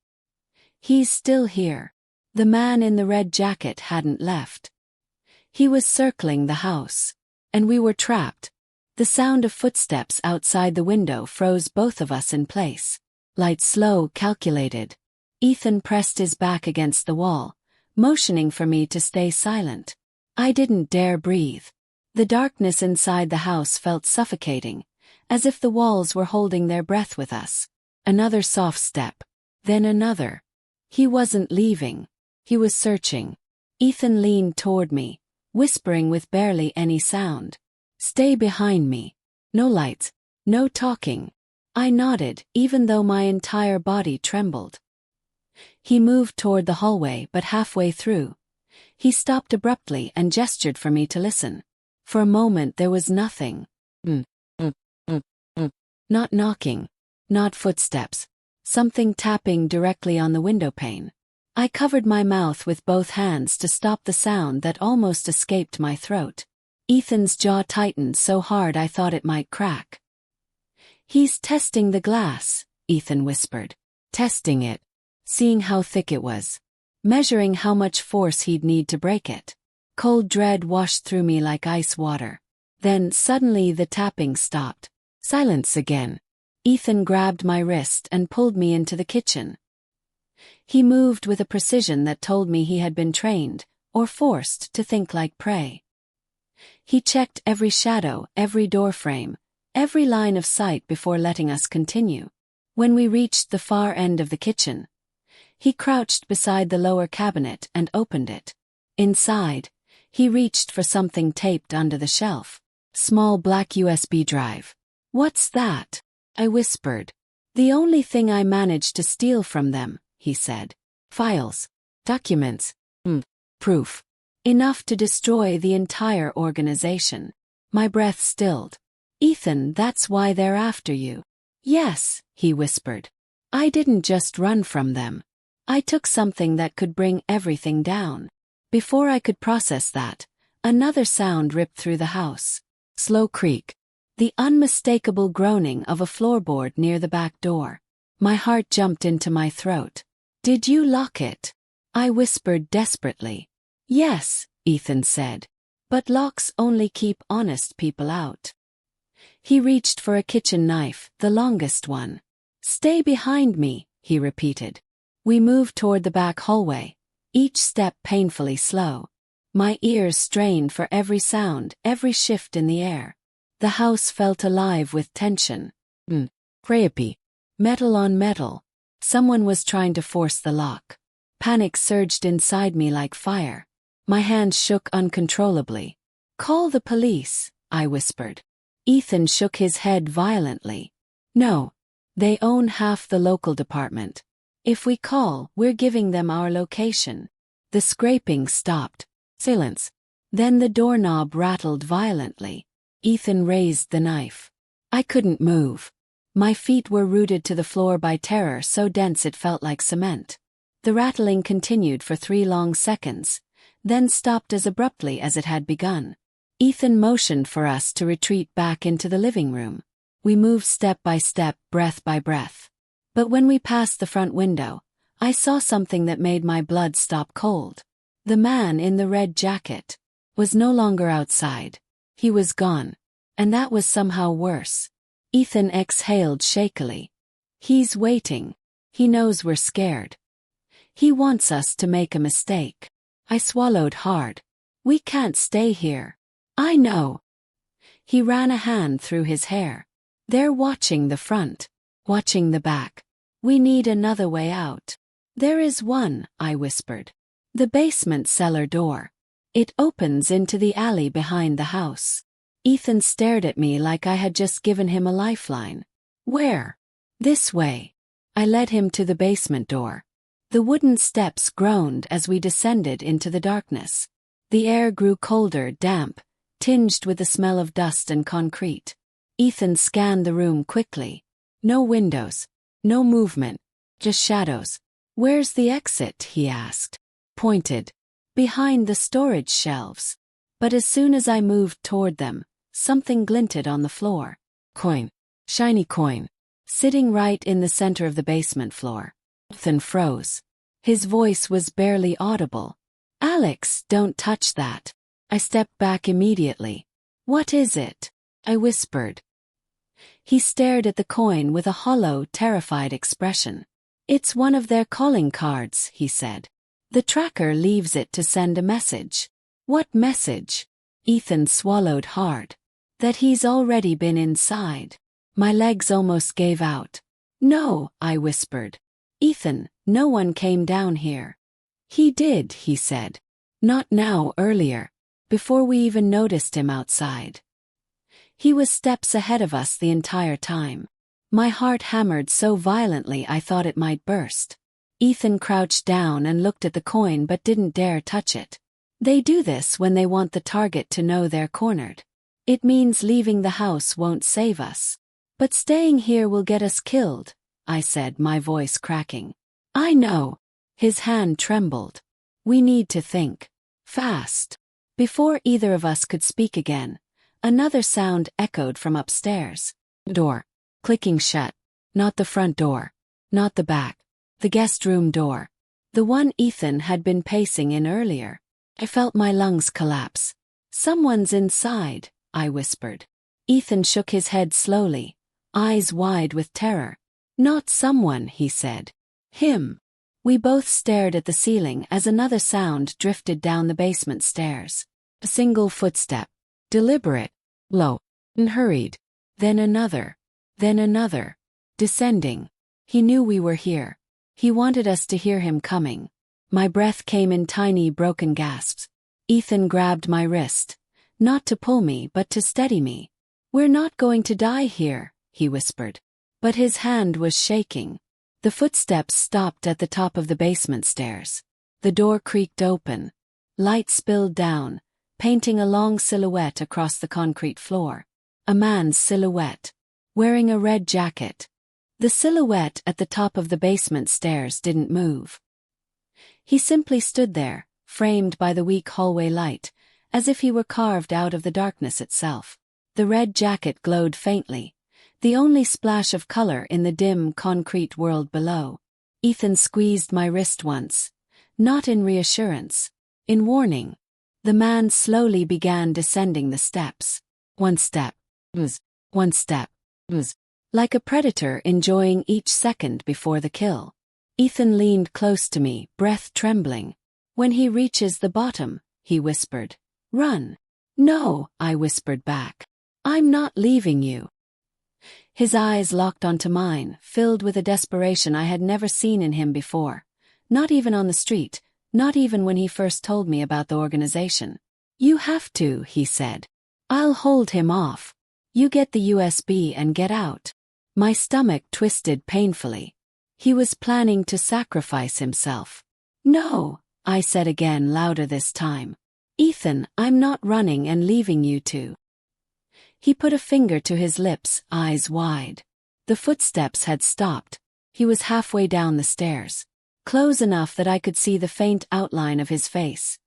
He's still here. The man in the red jacket hadn't left. He was circling the house. And we were trapped. The sound of footsteps outside the window froze both of us in place. Light slow, calculated. Ethan pressed his back against the wall, motioning for me to stay silent. I didn't dare breathe. The darkness inside the house felt suffocating, as if the walls were holding their breath with us. Another soft step. Then another. He wasn't leaving. He was searching. Ethan leaned toward me, whispering with barely any sound. Stay behind me. No lights. No talking. I nodded, even though my entire body trembled. He moved toward the hallway, but halfway through, he stopped abruptly and gestured for me to listen. For a moment there was nothing. Not knocking. Not footsteps. Something tapping directly on the windowpane. I covered my mouth with both hands to stop the sound that almost escaped my throat. Ethan's jaw tightened so hard I thought it might crack. He's testing the glass, Ethan whispered. Testing it. Seeing how thick it was. Measuring how much force he'd need to break it. Cold dread washed through me like ice water. Then suddenly the tapping stopped. Silence again. Ethan grabbed my wrist and pulled me into the kitchen. He moved with a precision that told me he had been trained, or forced, to think like prey. He checked every shadow, every doorframe, every line of sight before letting us continue. When we reached the far end of the kitchen, he crouched beside the lower cabinet and opened it. Inside, he reached for something taped under the shelf. Small black USB drive. What's that? I whispered. The only thing I managed to steal from them, he said. Files. Documents. Proof. Enough to destroy the entire organization. My breath stilled. Ethan, that's why they're after you. Yes, he whispered. I didn't just run from them. I took something that could bring everything down. Before I could process that, another sound ripped through the house. Slow creak. The unmistakable groaning of a floorboard near the back door. My heart jumped into my throat. Did you lock it? I whispered desperately. Yes, Ethan said. But locks only keep honest people out. He reached for a kitchen knife, the longest one. Stay behind me, he repeated. We moved toward the back hallway, each step painfully slow. My ears strained for every sound, every shift in the air. The house felt alive with tension. Creepy. Metal on metal. Someone was trying to force the lock. Panic surged inside me like fire. My hands shook uncontrollably. Call the police, I whispered. Ethan shook his head violently. No. They own half the local department. If we call, we're giving them our location. The scraping stopped. Silence. Then the doorknob rattled violently. Ethan raised the knife. I couldn't move. My feet were rooted to the floor by terror so dense it felt like cement. The rattling continued for 3 long seconds, then stopped as abruptly as it had begun. Ethan motioned for us to retreat back into the living room. We moved step by step, breath by breath. But when we passed the front window, I saw something that made my blood stop cold. The man in the red jacket was no longer outside. He was gone. And that was somehow worse. Ethan exhaled shakily. He's waiting. He knows we're scared. He wants us to make a mistake. I swallowed hard. We can't stay here. I know. He ran a hand through his hair. They're watching the front, watching the back. We need another way out. There is one, I whispered. The basement cellar door. It opens into the alley behind the house. Ethan stared at me like I had just given him a lifeline. Where? This way. I led him to the basement door. The wooden steps groaned as we descended into the darkness. The air grew colder, damp, tinged with the smell of dust and concrete. Ethan scanned the room quickly. No windows. No movement. Just shadows. Where's the exit? He asked. Pointed. Behind the storage shelves. But as soon as I moved toward them, something glinted on the floor. Coin. Shiny coin. Sitting right in the center of the basement floor. Ethan froze. His voice was barely audible. Alex, don't touch that. I stepped back immediately. What is it? I whispered. He stared at the coin with a hollow, terrified expression. It's one of their calling cards, he said. The tracker leaves it to send a message. What message? Ethan swallowed hard. That he's already been inside. My legs almost gave out. No, I whispered. Ethan, no one came down here. He did, he said. Not now, earlier. Before we even noticed him outside. He was steps ahead of us the entire time. My heart hammered so violently I thought it might burst. Ethan crouched down and looked at the coin but didn't dare touch it. They do this when they want the target to know they're cornered. It means leaving the house won't save us. But staying here will get us killed, I said, my voice cracking. I know. His hand trembled. We need to think. Fast. Before either of us could speak again, another sound echoed from upstairs. Door. Clicking shut. Not the front door. Not the back. The guest room door. The one Ethan had been pacing in earlier. I felt my lungs collapse. Someone's inside, I whispered. Ethan shook his head slowly, eyes wide with terror. Not someone, he said. Him. We both stared at the ceiling as another sound drifted down the basement stairs. A single footstep. Deliberate. Low. And hurried. Then another. Then another. Descending. He knew we were here. He wanted us to hear him coming. My breath came in tiny broken gasps. Ethan grabbed my wrist. Not to pull me but to steady me. We're not going to die here, he whispered. But his hand was shaking. The footsteps stopped at the top of the basement stairs. The door creaked open. Light spilled down, painting a long silhouette across the concrete floor. A man's silhouette. Wearing a red jacket. The silhouette at the top of the basement stairs didn't move. He simply stood there, framed by the weak hallway light, as if he were carved out of the darkness itself. The red jacket glowed faintly, the only splash of color in the dim concrete world below. Ethan squeezed my wrist once, not in reassurance, in warning. The man slowly began descending the steps. One step. One step. Like a predator enjoying each second before the kill. Ethan leaned close to me, breath trembling. When he reaches the bottom, he whispered. Run. No, I whispered back. I'm not leaving you. His eyes locked onto mine, filled with a desperation I had never seen in him before. Not even on the street, not even when he first told me about the organization. You have to, he said. I'll hold him off. You get the USB and get out. My stomach twisted painfully. He was planning to sacrifice himself. No, I said again, louder this time. Ethan, I'm not running and leaving you two. He put a finger to his lips, eyes wide. The footsteps had stopped. He was halfway down the stairs. Close enough that I could see the faint outline of his face.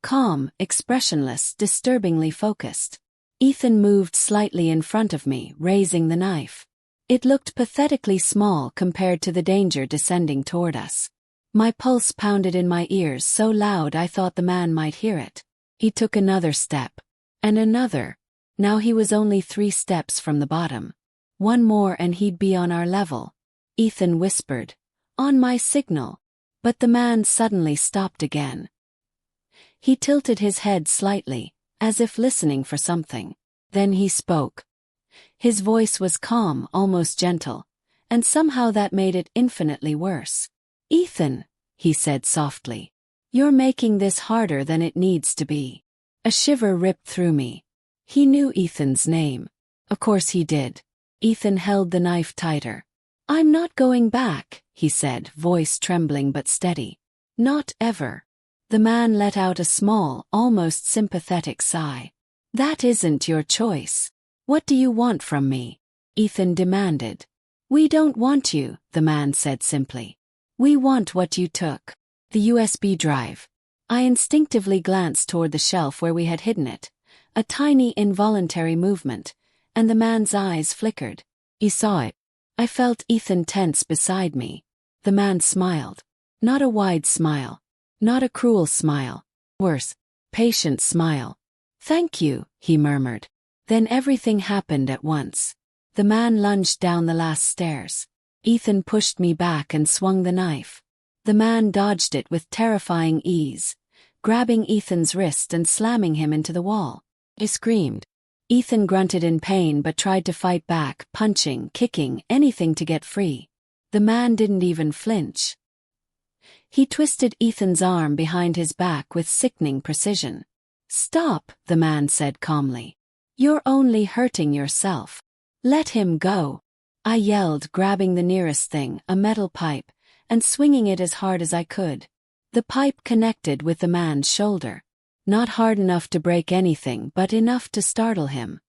Calm, expressionless, disturbingly focused. Ethan moved slightly in front of me, raising the knife. It looked pathetically small compared to the danger descending toward us. My pulse pounded in my ears so loud I thought the man might hear it. He took another step. And another. Now he was only 3 steps from the bottom. One more and he'd be on our level. Ethan whispered. On my signal. But the man suddenly stopped again. He tilted his head slightly, as if listening for something. Then he spoke. His voice was calm, almost gentle, and somehow that made it infinitely worse. Ethan, he said softly. You're making this harder than it needs to be. A shiver ripped through me. He knew Ethan's name. Of course he did. Ethan held the knife tighter. I'm not going back, he said, voice trembling but steady. Not ever. The man let out a small, almost sympathetic sigh. That isn't your choice. What do you want from me? Ethan demanded. We don't want you, the man said simply. We want what you took. The USB drive. I instinctively glanced toward the shelf where we had hidden it. A tiny involuntary movement, and the man's eyes flickered. He saw it. I felt Ethan tense beside me. The man smiled. Not a wide smile. Not a cruel smile. Worse, patient smile. Thank you, he murmured. Then everything happened at once. The man lunged down the last stairs. Ethan pushed me back and swung the knife. The man dodged it with terrifying ease, grabbing Ethan's wrist and slamming him into the wall. He screamed. Ethan grunted in pain but tried to fight back, punching, kicking, anything to get free. The man didn't even flinch. He twisted Ethan's arm behind his back with sickening precision. Stop, the man said calmly. You're only hurting yourself. Let him go. I yelled, grabbing the nearest thing, a metal pipe, and swinging it as hard as I could. The pipe connected with the man's shoulder. Not hard enough to break anything, but enough to startle him.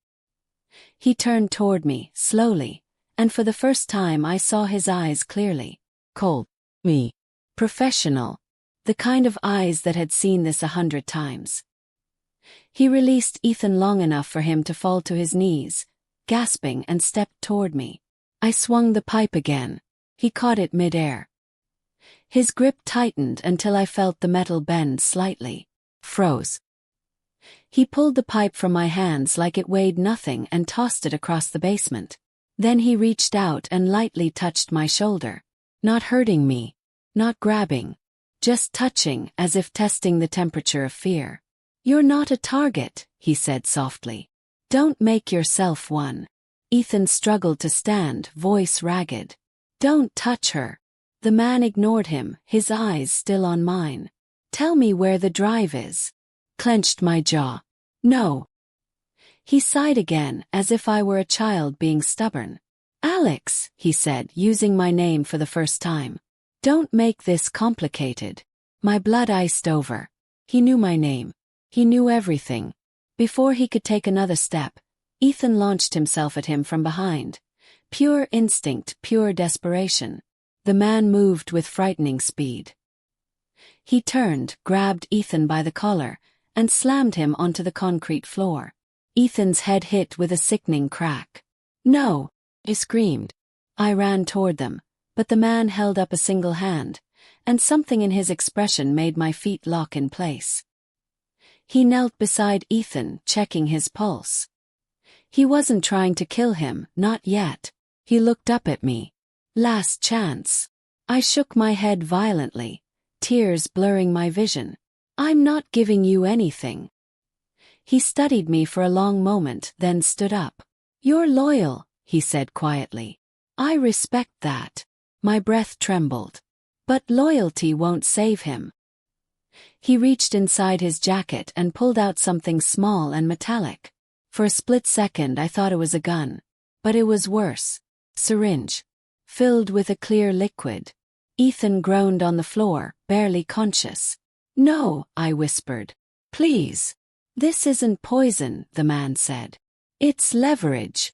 He turned toward me, slowly, and for the first time I saw his eyes clearly. Cold. Me. Professional. The kind of eyes that had seen this 100 times. He released Ethan long enough for him to fall to his knees, gasping, and stepped toward me. I swung the pipe again. He caught it mid-air. His grip tightened until I felt the metal bend slightly. Froze. He pulled the pipe from my hands like it weighed nothing and tossed it across the basement. Then he reached out and lightly touched my shoulder. Not hurting me. Not grabbing. Just touching, as if testing the temperature of fear. You're not a target, he said softly. Don't make yourself one. Ethan struggled to stand, voice ragged. Don't touch her. The man ignored him, his eyes still on mine. Tell me where the drive is. Clenched my jaw. No. He sighed again, as if I were a child being stubborn. Alex, he said, using my name for the first time. Don't make this complicated. My blood iced over. He knew my name. He knew everything. Before he could take another step, Ethan launched himself at him from behind. Pure instinct, pure desperation. The man moved with frightening speed. He turned, grabbed Ethan by the collar, and slammed him onto the concrete floor. Ethan's head hit with a sickening crack. No! He screamed. I ran toward them, but the man held up a single hand, and something in his expression made my feet lock in place. He knelt beside Ethan, checking his pulse. He wasn't trying to kill him, not yet. He looked up at me. Last chance. I shook my head violently, tears blurring my vision. I'm not giving you anything. He studied me for a long moment, then stood up. You're loyal, he said quietly. I respect that. My breath trembled. But loyalty won't save him. He reached inside his jacket and pulled out something small and metallic. For a split second I thought it was a gun. But it was worse. Syringe. Filled with a clear liquid. Ethan groaned on the floor, barely conscious. No, I whispered. Please. This isn't poison, the man said. It's leverage.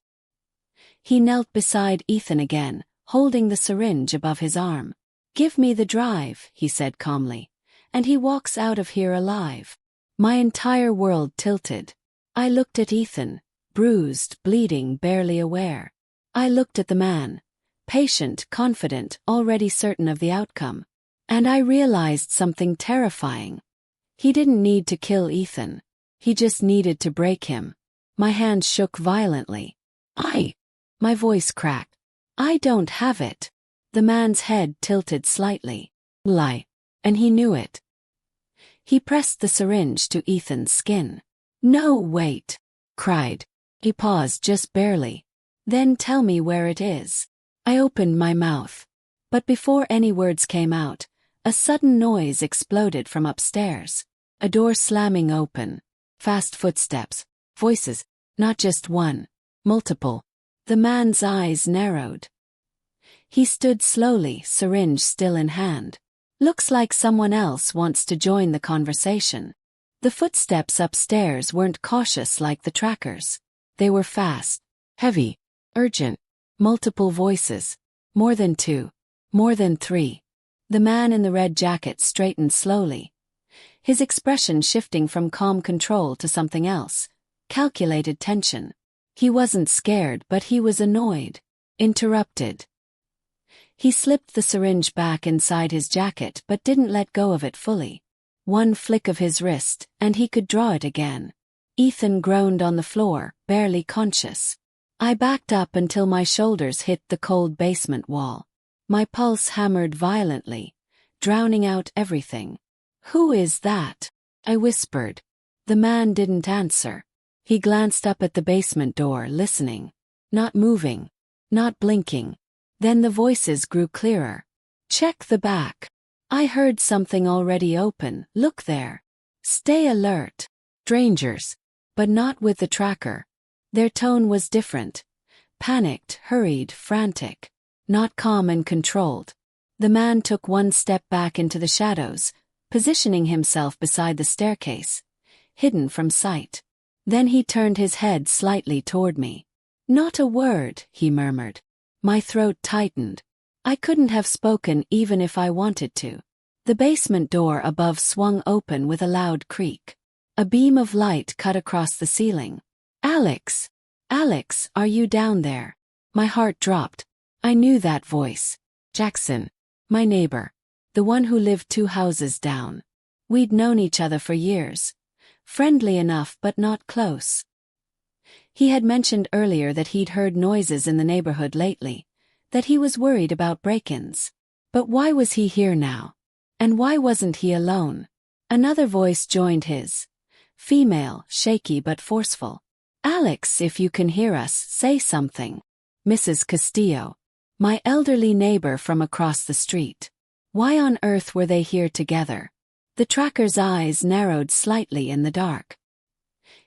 He knelt beside Ethan again, holding the syringe above his arm. Give me the drive, he said calmly. And he walks out of here alive. My entire world tilted. I looked at Ethan, bruised, bleeding, barely aware. I looked at the man, patient, confident, already certain of the outcome. And I realized something terrifying. He didn't need to kill Ethan. He just needed to break him. My hands shook violently. My voice cracked. I don't have it. The man's head tilted slightly. Lie. And he knew it. He pressed the syringe to Ethan's skin. No, wait, cried. He paused just barely. Then tell me where it is. I opened my mouth. But before any words came out, a sudden noise exploded from upstairs. A door slamming open. Fast footsteps. Voices. Not just one. Multiple. The man's eyes narrowed. He stood slowly, syringe still in hand. Looks like someone else wants to join the conversation. The footsteps upstairs weren't cautious like the trackers. They were fast, heavy, urgent. Multiple voices. More than two. More than three. The man in the red jacket straightened slowly. His expression shifting from calm control to something else. Calculated tension. He wasn't scared, but he was annoyed. Interrupted. He slipped the syringe back inside his jacket but didn't let go of it fully. One flick of his wrist, and he could draw it again. Ethan groaned on the floor, barely conscious. I backed up until my shoulders hit the cold basement wall. My pulse hammered violently, drowning out everything. Who is that? I whispered. The man didn't answer. He glanced up at the basement door, listening. Not moving. Not blinking. Then the voices grew clearer. Check the back. I heard something already open. Look there. Stay alert. Strangers. But not with the tracker. Their tone was different. Panicked, hurried, frantic. Not calm and controlled. The man took one step back into the shadows, positioning himself beside the staircase, hidden from sight. Then he turned his head slightly toward me. Not a word, he murmured. My throat tightened. I couldn't have spoken even if I wanted to. The basement door above swung open with a loud creak. A beam of light cut across the ceiling. Alex! Alex, are you down there? My heart dropped. I knew that voice. Jackson. My neighbor. The one who lived 2 houses down. We'd known each other for years. Friendly enough but not close. He had mentioned earlier that he'd heard noises in the neighborhood lately, that he was worried about break-ins. But why was he here now? And why wasn't he alone? Another voice joined his. Female, shaky but forceful. Alex, if you can hear us, say something. Mrs. Castillo. My elderly neighbor from across the street. Why on earth were they here together? The tracker's eyes narrowed slightly in the dark.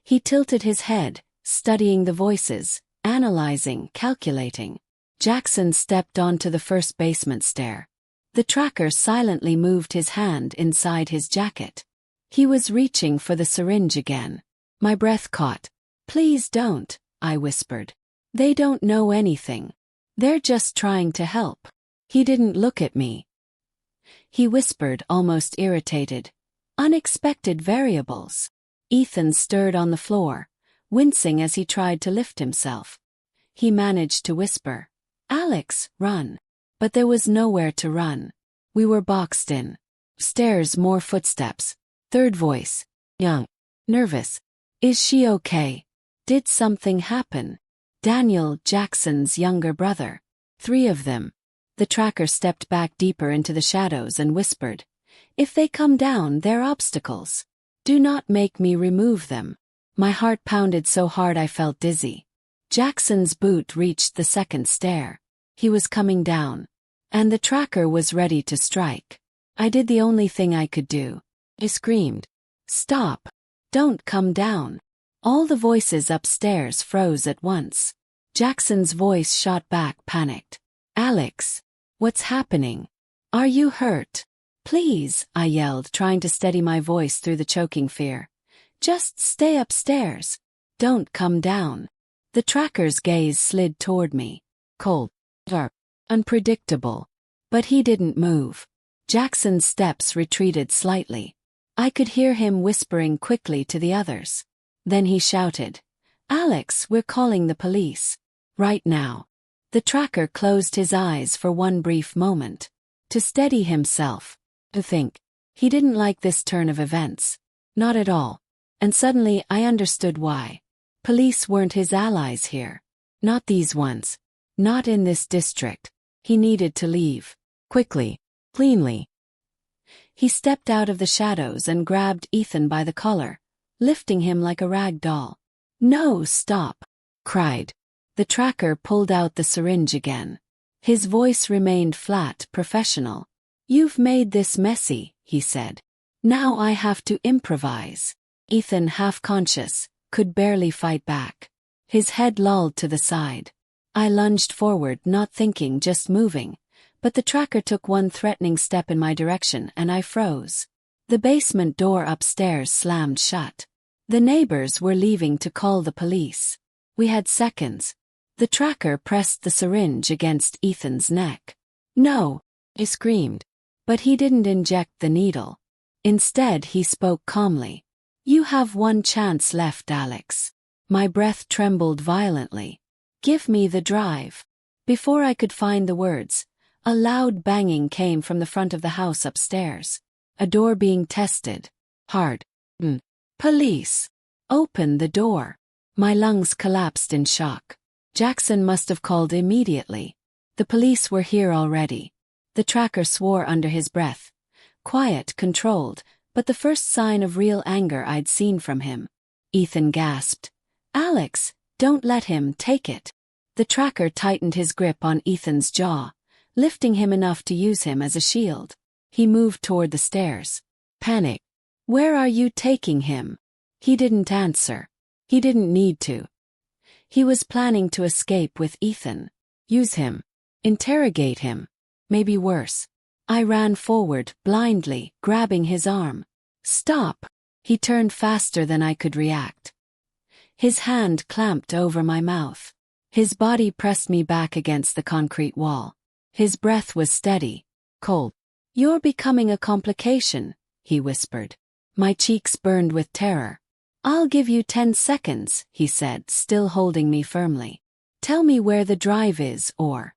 He tilted his head, studying the voices, analyzing, calculating. Jackson stepped onto the first basement stair. The tracker silently moved his hand inside his jacket. He was reaching for the syringe again. My breath caught. Please don't, I whispered. They don't know anything. They're just trying to help. He didn't look at me. He whispered, almost irritated. Unexpected variables. Ethan stirred on the floor, wincing as he tried to lift himself. He managed to whisper, Alex, run. But there was nowhere to run. We were boxed in. Stairs, more footsteps. Third voice. Young. Nervous. Is she okay? Did something happen? Daniel, Jackson's younger brother. 3 of them. The tracker stepped back deeper into the shadows and whispered, "If they come down, they're obstacles. Do not make me remove them." My heart pounded so hard I felt dizzy. Jackson's boot reached the second stair. He was coming down. And the tracker was ready to strike. I did the only thing I could do. I screamed, "Stop! Don't come down!" All the voices upstairs froze at once. Jackson's voice shot back, panicked. "Alex, what's happening? Are you hurt?" "Please," I yelled, trying to steady my voice through the choking fear. "Just stay upstairs. Don't come down." The tracker's gaze slid toward me. Cold, dark, unpredictable. But he didn't move. Jackson's steps retreated slightly. I could hear him whispering quickly to the others. Then he shouted, "Alex, we're calling the police. Right now." The tracker closed his eyes for one brief moment. To steady himself. To think. He didn't like this turn of events. Not at all. And suddenly I understood why. Police weren't his allies here. Not these ones. Not in this district. He needed to leave. Quickly. Cleanly. He stepped out of the shadows and grabbed Ethan by the collar, lifting him like a rag doll. "No, stop!" cried. The tracker pulled out the syringe again. His voice remained flat, professional. "You've made this messy," he said. "Now I have to improvise." Ethan, half conscious, could barely fight back. His head lolled to the side. I lunged forward, not thinking, just moving. But the tracker took one threatening step in my direction and I froze. The basement door upstairs slammed shut. The neighbors were leaving to call the police. We had seconds. The tracker pressed the syringe against Ethan's neck. "No!" I screamed. But he didn't inject the needle. Instead, he spoke calmly. "You have one chance left, Alex." My breath trembled violently. "Give me the drive." Before I could find the words, a loud banging came from the front of the house upstairs. A door being tested. Hard. "Police! Open the door." My lungs collapsed in shock. Jackson must have called immediately. The police were here already. The tracker swore under his breath. Quiet, controlled, but the first sign of real anger I'd seen from him. Ethan gasped. "Alex, don't let him, take it." The tracker tightened his grip on Ethan's jaw, lifting him enough to use him as a shield. He moved toward the stairs. Panic. "Where are you taking him?" He didn't answer. He didn't need to. He was planning to escape with Ethan. Use him. Interrogate him. Maybe worse. I ran forward, blindly, grabbing his arm. "Stop!" He turned faster than I could react. His hand clamped over my mouth. His body pressed me back against the concrete wall. His breath was steady, cold. "You're becoming a complication," he whispered. My cheeks burned with terror. "I'll give you 10 seconds, he said, still holding me firmly. "Tell me where the drive is, or—"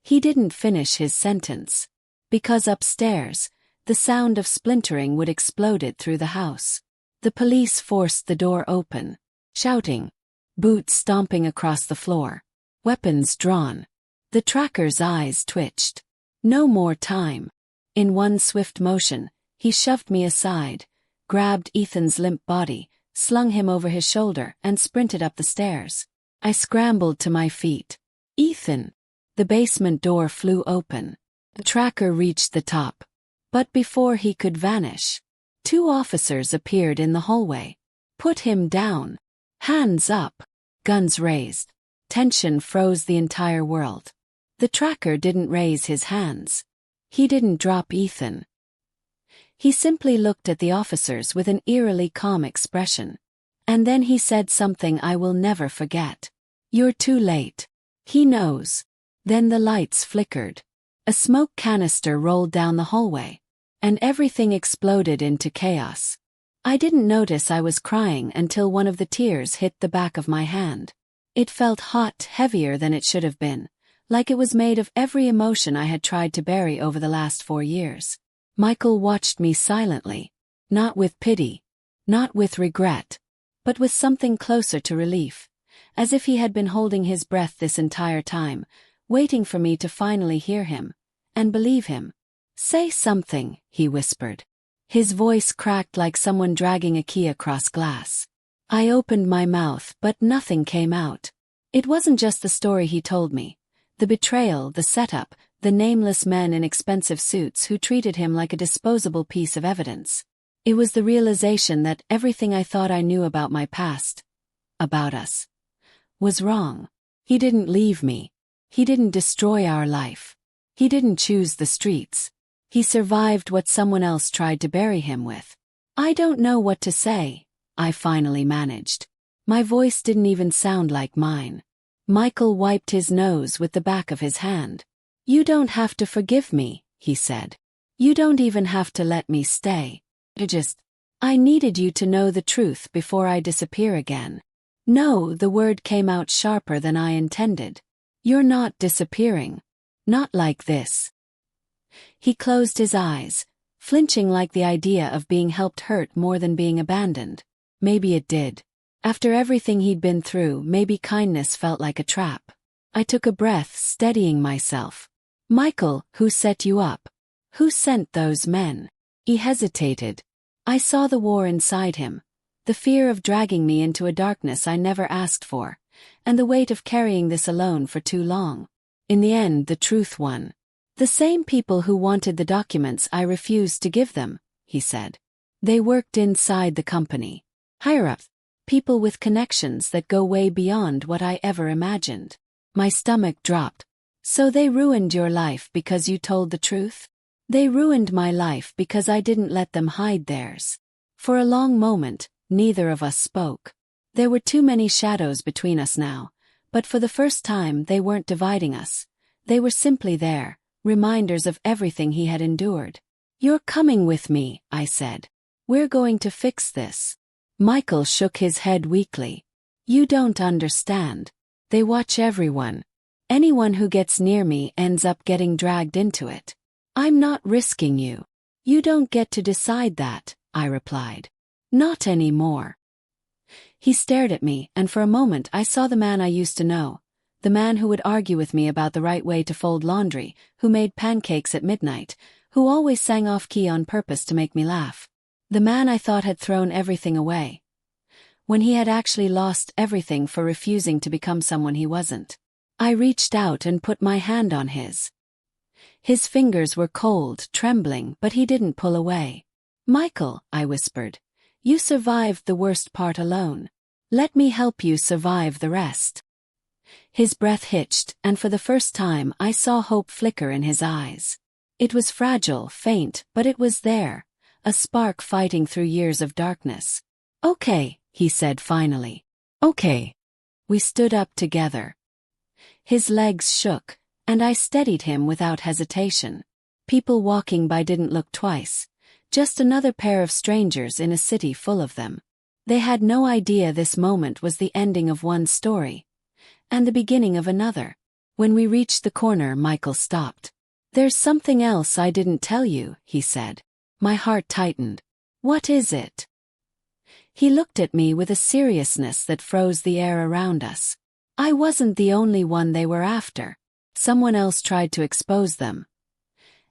He didn't finish his sentence. Because upstairs, the sound of splintering would exploded through the house. The police forced the door open, shouting, boots stomping across the floor, weapons drawn. The tracker's eyes twitched. No more time. In one swift motion, he shoved me aside, grabbed Ethan's limp body, slung him over his shoulder, and sprinted up the stairs. I scrambled to my feet. "Ethan!" The basement door flew open. The tracker reached the top. But before he could vanish, 2 officers appeared in the hallway. "Put him down. Hands up." Guns raised. Tension froze the entire world. The tracker didn't raise his hands. He didn't drop Ethan. He simply looked at the officers with an eerily calm expression. And then he said something I will never forget. "You're too late. He knows." Then the lights flickered. A smoke canister rolled down the hallway. And everything exploded into chaos. I didn't notice I was crying until one of the tears hit the back of my hand. It felt hot, heavier than it should have been. Like it was made of every emotion I had tried to bury over the last 4 years. Michael watched me silently. Not with pity. Not with regret. But with something closer to relief. As if he had been holding his breath this entire time, waiting for me to finally hear him and believe him. "Say something," he whispered. His voice cracked like someone dragging a key across glass. I opened my mouth, but nothing came out. It wasn't just the story he told me. The betrayal, the setup, the nameless men in expensive suits who treated him like a disposable piece of evidence. It was the realization that everything I thought I knew about my past, about us, was wrong. He didn't leave me. He didn't destroy our life. He didn't choose the streets. He survived what someone else tried to bury him with. "I don't know what to say," I finally managed. My voice didn't even sound like mine. Michael wiped his nose with the back of his hand. "You don't have to forgive me," he said. "You don't even have to let me stay. I needed you to know the truth before I disappear again." "No," the word came out sharper than I intended. "You're not disappearing. Not like this." He closed his eyes, flinching like the idea of being helped hurt more than being abandoned. Maybe it did. After everything he'd been through, maybe kindness felt like a trap. I took a breath, steadying myself. "Michael, who set you up? Who sent those men?" He hesitated. I saw the war inside him, the fear of dragging me into a darkness I never asked for, and the weight of carrying this alone for too long. In the end, the truth won. "The same people who wanted the documents I refused to give them," he said. "They worked inside the company. Higher up. People with connections that go way beyond what I ever imagined." My stomach dropped. "So they ruined your life because you told the truth?" "They ruined my life because I didn't let them hide theirs." For a long moment, neither of us spoke. There were too many shadows between us now, but for the first time they weren't dividing us. They were simply there, reminders of everything he had endured. "You're coming with me," I said. "We're going to fix this." Michael shook his head weakly. "You don't understand. They watch everyone. Anyone who gets near me ends up getting dragged into it. I'm not risking you." "You don't get to decide that," I replied. "Not anymore." He stared at me, and for a moment I saw the man I used to know, the man who would argue with me about the right way to fold laundry, who made pancakes at midnight, who always sang off-key on purpose to make me laugh. The man I thought had thrown everything away, when he had actually lost everything for refusing to become someone he wasn't. I reached out and put my hand on his. His fingers were cold, trembling, but he didn't pull away. "Michael," I whispered, "you survived the worst part alone. Let me help you survive the rest." His breath hitched, and for the first time I saw hope flicker in his eyes. It was fragile, faint, but it was there, a spark fighting through years of darkness. "Okay," he said finally. "Okay." We stood up together. His legs shook, and I steadied him without hesitation. People walking by didn't look twice. Just another pair of strangers in a city full of them. They had no idea this moment was the ending of one story, and the beginning of another. When we reached the corner, Michael stopped. "There's something else I didn't tell you," he said. My heart tightened. "What is it?" He looked at me with a seriousness that froze the air around us. I wasn't the only one they were after. Someone else tried to expose them,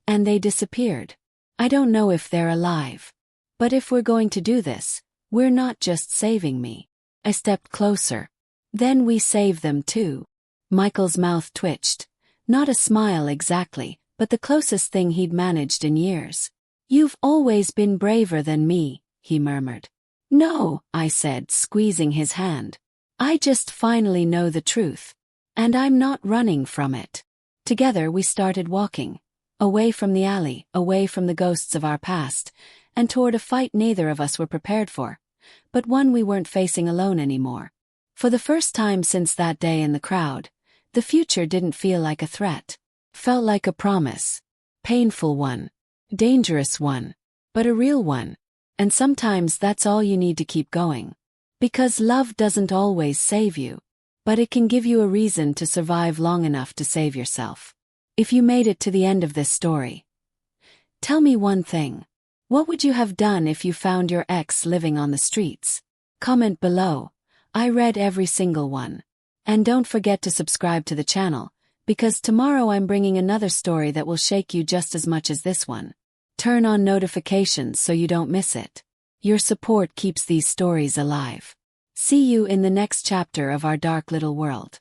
and they disappeared. I don't know if they're alive. But if we're going to do this, we're not just saving me. I stepped closer. Then we save them too. Michael's mouth twitched. Not a smile exactly, but the closest thing he'd managed in years. "You've always been braver than me," he murmured. "No," I said, squeezing his hand. "I just finally know the truth. And I'm not running from it." Together we started walking. Away from the alley, away from the ghosts of our past, and toward a fight neither of us were prepared for, but one we weren't facing alone anymore. For the first time since that day in the crowd, the future didn't feel like a threat. Felt like a promise. Painful one. Dangerous one. But a real one. And sometimes that's all you need to keep going. Because love doesn't always save you, but it can give you a reason to survive long enough to save yourself. If you made it to the end of this story, tell me one thing. What would you have done if you found your ex living on the streets? Comment below. I read every single one. And don't forget to subscribe to the channel, because tomorrow I'm bringing another story that will shake you just as much as this one. Turn on notifications so you don't miss it. Your support keeps these stories alive. See you in the next chapter of our dark little world.